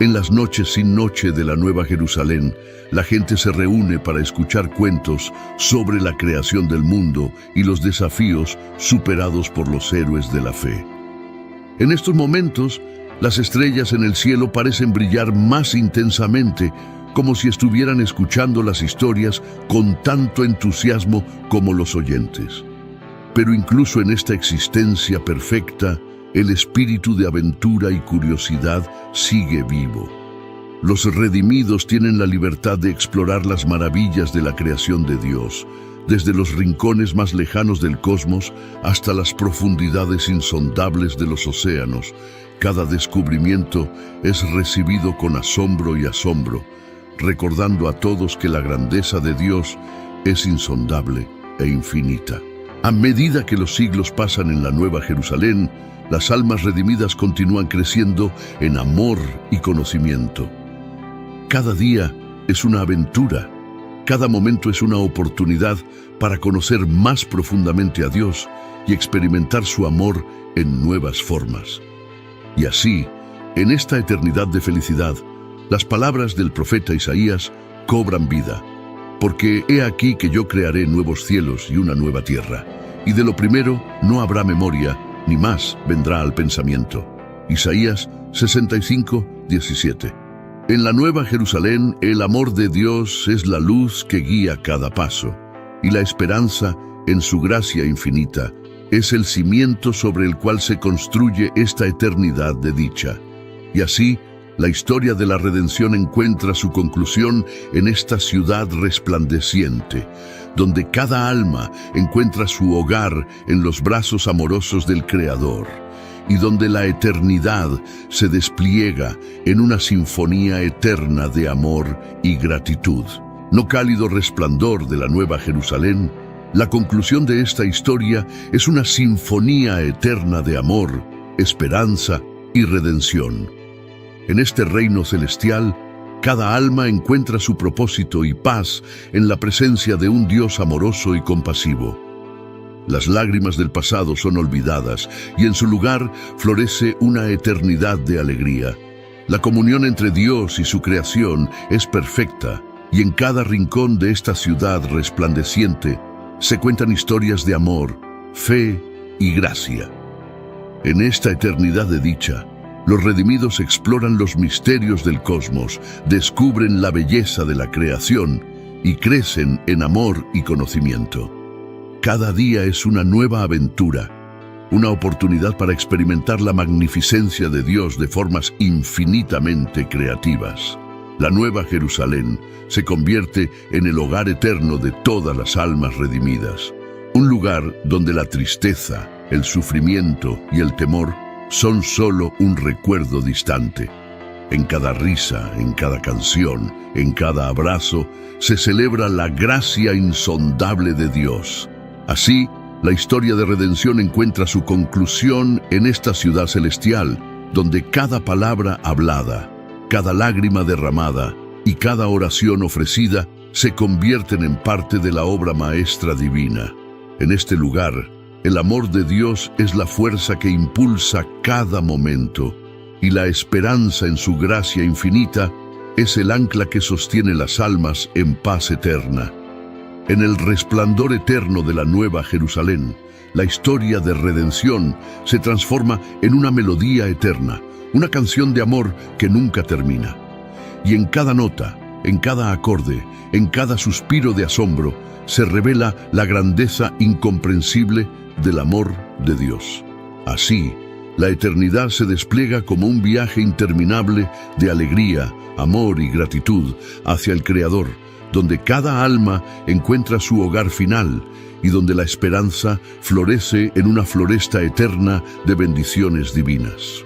En las noches sin noche de la Nueva Jerusalén, la gente se reúne para escuchar cuentos sobre la creación del mundo y los desafíos superados por los héroes de la fe. En estos momentos, las estrellas en el cielo parecen brillar más intensamente, como si estuvieran escuchando las historias con tanto entusiasmo como los oyentes. Pero incluso en esta existencia perfecta, el espíritu de aventura y curiosidad sigue vivo. Los redimidos tienen la libertad de explorar las maravillas de la creación de Dios, desde los rincones más lejanos del cosmos hasta las profundidades insondables de los océanos. Cada descubrimiento es recibido con asombro y asombro, recordando a todos que la grandeza de Dios es insondable e infinita. A medida que los siglos pasan en la Nueva Jerusalén, las almas redimidas continúan creciendo en amor y conocimiento. Cada día es una aventura, cada momento es una oportunidad para conocer más profundamente a Dios y experimentar su amor en nuevas formas. Y así, en esta eternidad de felicidad, las palabras del profeta Isaías cobran vida, porque he aquí que yo crearé nuevos cielos y una nueva tierra, y de lo primero no habrá memoria, ni más vendrá al pensamiento. Isaías 65:17. En la Nueva Jerusalén, el amor de Dios es la luz que guía cada paso, y la esperanza en su gracia infinita es el cimiento sobre el cual se construye esta eternidad de dicha. Y así, la historia de la redención encuentra su conclusión en esta ciudad resplandeciente, donde cada alma encuentra su hogar en los brazos amorosos del Creador, y donde la eternidad se despliega en una sinfonía eterna de amor y gratitud. No cálido resplandor de la Nueva Jerusalén, la conclusión de esta historia es una sinfonía eterna de amor, esperanza y redención. En este reino celestial, cada alma encuentra su propósito y paz en la presencia de un Dios amoroso y compasivo. Las lágrimas del pasado son olvidadas y en su lugar florece una eternidad de alegría. La comunión entre Dios y su creación es perfecta y en cada rincón de esta ciudad resplandeciente se cuentan historias de amor, fe y gracia. En esta eternidad de dicha, los redimidos exploran los misterios del cosmos, descubren la belleza de la creación y crecen en amor y conocimiento. Cada día es una nueva aventura, una oportunidad para experimentar la magnificencia de Dios de formas infinitamente creativas. La Nueva Jerusalén se convierte en el hogar eterno de todas las almas redimidas, un lugar donde la tristeza, el sufrimiento y el temor son solo un recuerdo distante. En cada risa, en cada canción, en cada abrazo, se celebra la gracia insondable de Dios. Así, La historia de redención encuentra su conclusión en esta ciudad celestial, donde cada palabra hablada, cada lágrima derramada y cada oración ofrecida se convierten en parte de la obra maestra divina. En este lugar, el amor de Dios es la fuerza que impulsa cada momento, y la esperanza en su gracia infinita es el ancla que sostiene las almas en paz eterna. En el resplandor eterno de la Nueva Jerusalén, la historia de redención se transforma en una melodía eterna, una canción de amor que nunca termina. Y en cada nota, en cada acorde, en cada suspiro de asombro, se revela la grandeza incomprensible del amor de Dios. Así, la eternidad se despliega como un viaje interminable de alegría, amor y gratitud hacia el Creador, donde cada alma encuentra su hogar final y donde la esperanza florece en una floresta eterna de bendiciones divinas.